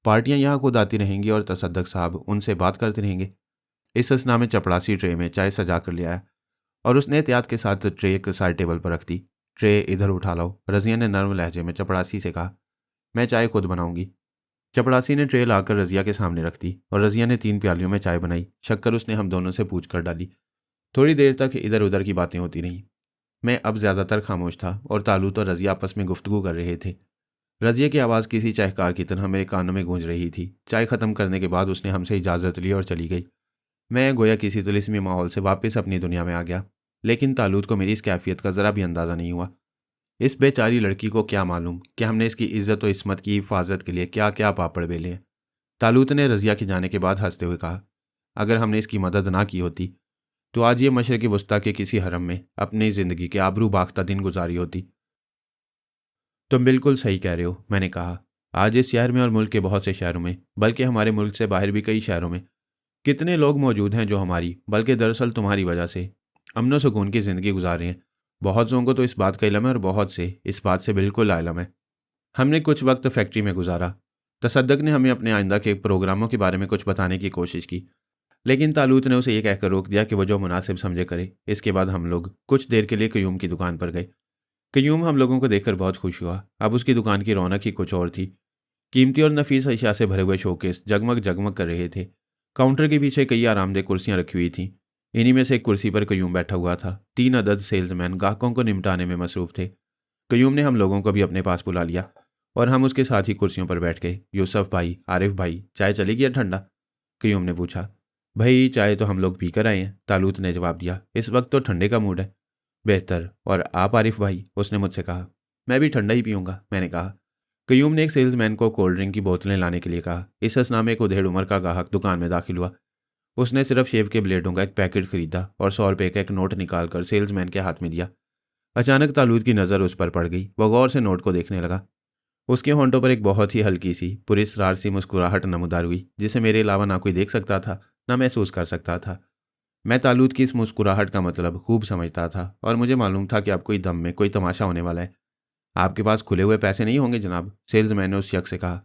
पार्टियाँ यहाँ खुद आती रहेंगी और तसद्दक साहब उनसे बात करते रहेंगे। इस असना में चपड़ासी ट्रे में चाय सजा कर ले आया और उसने एहतियात के साथ ट्रे एक साइड टेबल पर रख दी। ट्रे इधर उठा लाओ, रज़िया ने नर्म लहजे में चपड़ासी से कहा। मैं चाय खुद बनाऊंगी। चपड़ासी ने ट्रे लाकर रज़िया के सामने रख दी और रज़िया ने 3 प्यालियों में चाय बनाई। शक्कर उसने हम दोनों से पूछ कर डाली। थोड़ी देर तक इधर उधर की बातें होती रहीं। मैं अब ज़्यादातर खामोश था और तालूत और रज़िया आपस में गुफ्तगू कर रहे थे। रज़िया की आवाज़ किसी चाहकार की तरह मेरे कानों में गूंज रही थी। चाय ख़त्म करने के बाद उसने हमसे इजाज़त ली और चली गई। मैं गोया किसी तिलिस्मी माहौल से वापस अपनी दुनिया में आ गया, लेकिन तालूत को मेरी इस कैफियत का ज़रा भी अंदाज़ा नहीं हुआ। इस बेचारी लड़की को क्या मालूम कि हमने इसकी इज्जत और इस्मत की हिफाजत के लिए क्या क्या पापड़ बेले हैं। तालूत ने रज़िया के जाने के बाद हंसते हुए कहा, अगर हमने इसकी मदद ना की होती तो आज ये मशरक़ी वस्ता के किसी हरम में अपनी ज़िंदगी के आबरू बाख्ता दिन गुजारी होती। तुम बिल्कुल सही कह रहे हो, मैंने कहा। आज इस शहर में और मुल्क के बहुत से शहरों में, बल्कि हमारे मुल्क से बाहर भी कई शहरों में कितने लोग मौजूद हैं जो हमारी, बल्कि दरअसल तुम्हारी वजह से अमन सुकून की ज़िंदगी गुजार रहे हैं। बहुत लोगों को तो इस बात का इल्म है और बहुत से इस बात से बिल्कुल आलम है। हमने कुछ वक्त फैक्ट्री में गुजारा। तसद्दक ने हमें अपने आइंदा के प्रोग्रामों के बारे में कुछ बताने की कोशिश की, लेकिन तालूत ने उसे ये कहकर रोक दिया कि वो जो मुनासिब समझे करे। इसके बाद हम लोग कुछ देर के लिए कयूम की दुकान पर गए। कयूम हम लोगों को देखकर बहुत खुश हुआ। अब उसकी दुकान की रौनक ही कुछ और थी। कीमती और नफीस अशिया से भरे हुए शोकेस जगमग जगमग कर रहे थे। काउंटर के पीछे कई आरामदेह कुर्सियां रखी हुई थीं। इन्हीं में से एक कुर्सी पर कयूम बैठा हुआ था। 3 अदद सेल्समैन ग्राहकों को निपटाने में मसरूफ थे। कयूम ने हम लोगों को भी अपने पास बुला लिया और हम उसके साथ ही कुर्सियों पर बैठ गए। यूसुफ भाई, आरिफ भाई, चाय चलेगी या ठंडा? कयूम ने पूछा। भाई चाय तो हम लोग पी कर आए हैं, तालूत ने जवाब दिया। इस वक्त तो ठंडे का मूड है। बेहतर। और आप आरिफ भाई? उसने मुझसे कहा। मैं भी ठंडा ही पीऊँगा, मैंने कहा। कयूम ने एक सेल्समैन को कोल्ड ड्रिंक की बोतलें लाने के लिए कहा। इस असना में एक उधेड़ उम्र का ग्राहक दुकान में दाखिल हुआ। उसने सिर्फ शेव के ब्लेडों का एक पैकेट खरीदा और 100 रुपये का एक नोट निकालकर सेल्समैन के हाथ में दिया। अचानक तालूत की नज़र उस पर पड़ गई। वह गौर से नोट को देखने लगा। उसके होंठों पर एक बहुत ही हल्की सी पुरस्कार सी मुस्कुराहट नमूदार हुई, जिसे मेरे अलावा ना कोई देख सकता था ना महसूस कर सकता था। मैं तालूत की इस मुस्कुराहट का मतलब खूब समझता था और मुझे मालूम था कि अब कोई दम में कोई तमाशा होने वाला है। आपके पास खुले हुए पैसे नहीं होंगे जनाब? सेल्समैन ने उस शख्स से कहा।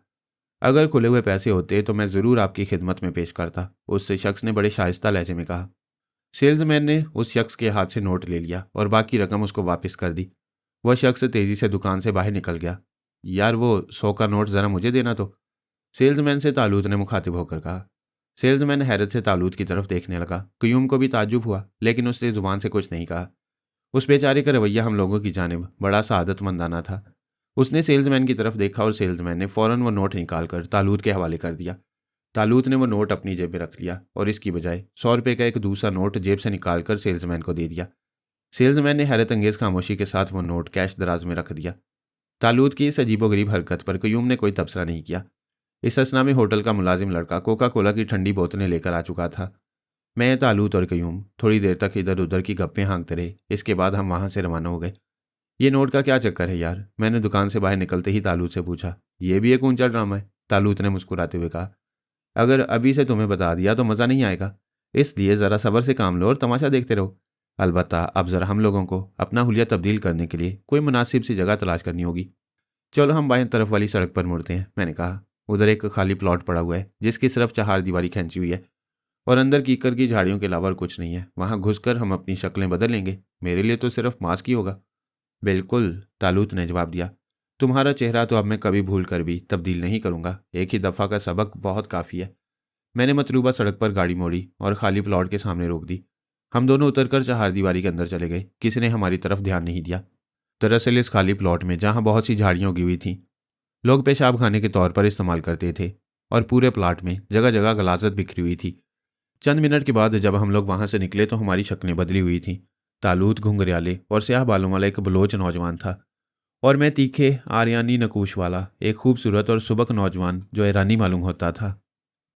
अगर खुले हुए पैसे होते तो मैं ज़रूर आपकी खिदमत में पेश करता, उस शख्स ने बड़े शाइस्ता लहजे में कहा। सेल्समैन ने उस शख्स के हाथ से नोट ले लिया और बाकी रकम उसको वापस कर दी। वह शख्स तेज़ी से दुकान से बाहर निकल गया। यार वो 100 का नोट ज़रा मुझे देना तो, सेल्समैन से तालूत ने मुखातिब होकर कहा। सेल्समैन हैरत से तालूत की तरफ देखने लगा। कयूम को भी ताज्जुब हुआ, लेकिन उसने ज़ुबान से कुछ नहीं कहा। उस बेचारे का रवैया हम लोगों की जानिब बड़ा सआदतमंदाना था। उसने सेल्समैन की तरफ देखा और सेल्समैन ने फ़ौरन वो नोट निकालकर तालूत के हवाले कर दिया। तालूत ने वो नोट अपनी जेब में रख लिया और इसकी बजाय 100 रुपये का एक दूसरा नोट जेब से निकालकर सेल्समैन को दे दिया। सेल्समैन ने हैरत अंगेज़ खामोशी के साथ वो नोट कैश दराज में रख दिया। तालूत की इस अजीबोगरीब हरकत पर कयूम ने कोई तबसरा नहीं किया। इस असना में होटल का मुलाजिम लड़का कोका कोला की ठंडी बोतलें लेकर आ चुका था। मैं, तालूत और कयूम थोड़ी देर तक इधर उधर की गप्पें हाँकते रहे। इसके बाद हम वहाँ से रवाना हो गए। ये नोट का क्या चक्कर है यार? मैंने दुकान से बाहर निकलते ही तालूत से पूछा। ये भी एक ऊंचा ड्रामा है, तालूत ने मुस्कुराते हुए कहा। अगर अभी से तुम्हें बता दिया तो मज़ा नहीं आएगा, इसलिए ज़रा सब्र से काम लो और तमाशा देखते रहो। अलबत्ता अब ज़रा हम लोगों को अपना हुलिया तब्दील करने के लिए कोई मुनासिब सी जगह तलाश करनी होगी। चलो हम बाएं तरफ वाली सड़क पर मुड़ते हैं, मैंने कहा। उधर एक खाली प्लॉट पड़ा हुआ है जिसकी सिर्फ चार दीवारी खींची हुई है और अंदर कीकर की झाड़ियों के अलावा और कुछ नहीं है। वहां घुसकर हम अपनी शक्लें बदल लेंगे। मेरे लिए तो सिर्फ मास्क ही होगा। बिल्कुल, तालूत ने जवाब दिया। तुम्हारा चेहरा तो अब मैं कभी भूल कर भी तब्दील नहीं करूंगा। एक ही दफ़ा का सबक बहुत काफ़ी है। मैंने मतलूबा सड़क पर गाड़ी मोड़ी और खाली प्लॉट के सामने रोक दी। हम दोनों उतरकर चार दीवारी के अंदर चले गए। किसी ने हमारी तरफ ध्यान नहीं दिया। दरअसल इस खाली प्लॉट में, जहाँ बहुत सी झाड़ियाँ उगी हुई थीं, लोग पेशाब खाने के तौर पर इस्तेमाल करते थे और पूरे प्लॉट में जगह जगह गलाजत बिखरी हुई थी। चंद मिनट के बाद जब हम लोग वहां से निकले तो हमारी शक्लें बदली हुई थीं। तालूत घुंघरियाले और स्याह बालों वाला एक बलोच नौजवान था और मैं तीखे आर्यानी नकूश वाला एक खूबसूरत और सुबक नौजवान जो ईरानी मालूम होता था।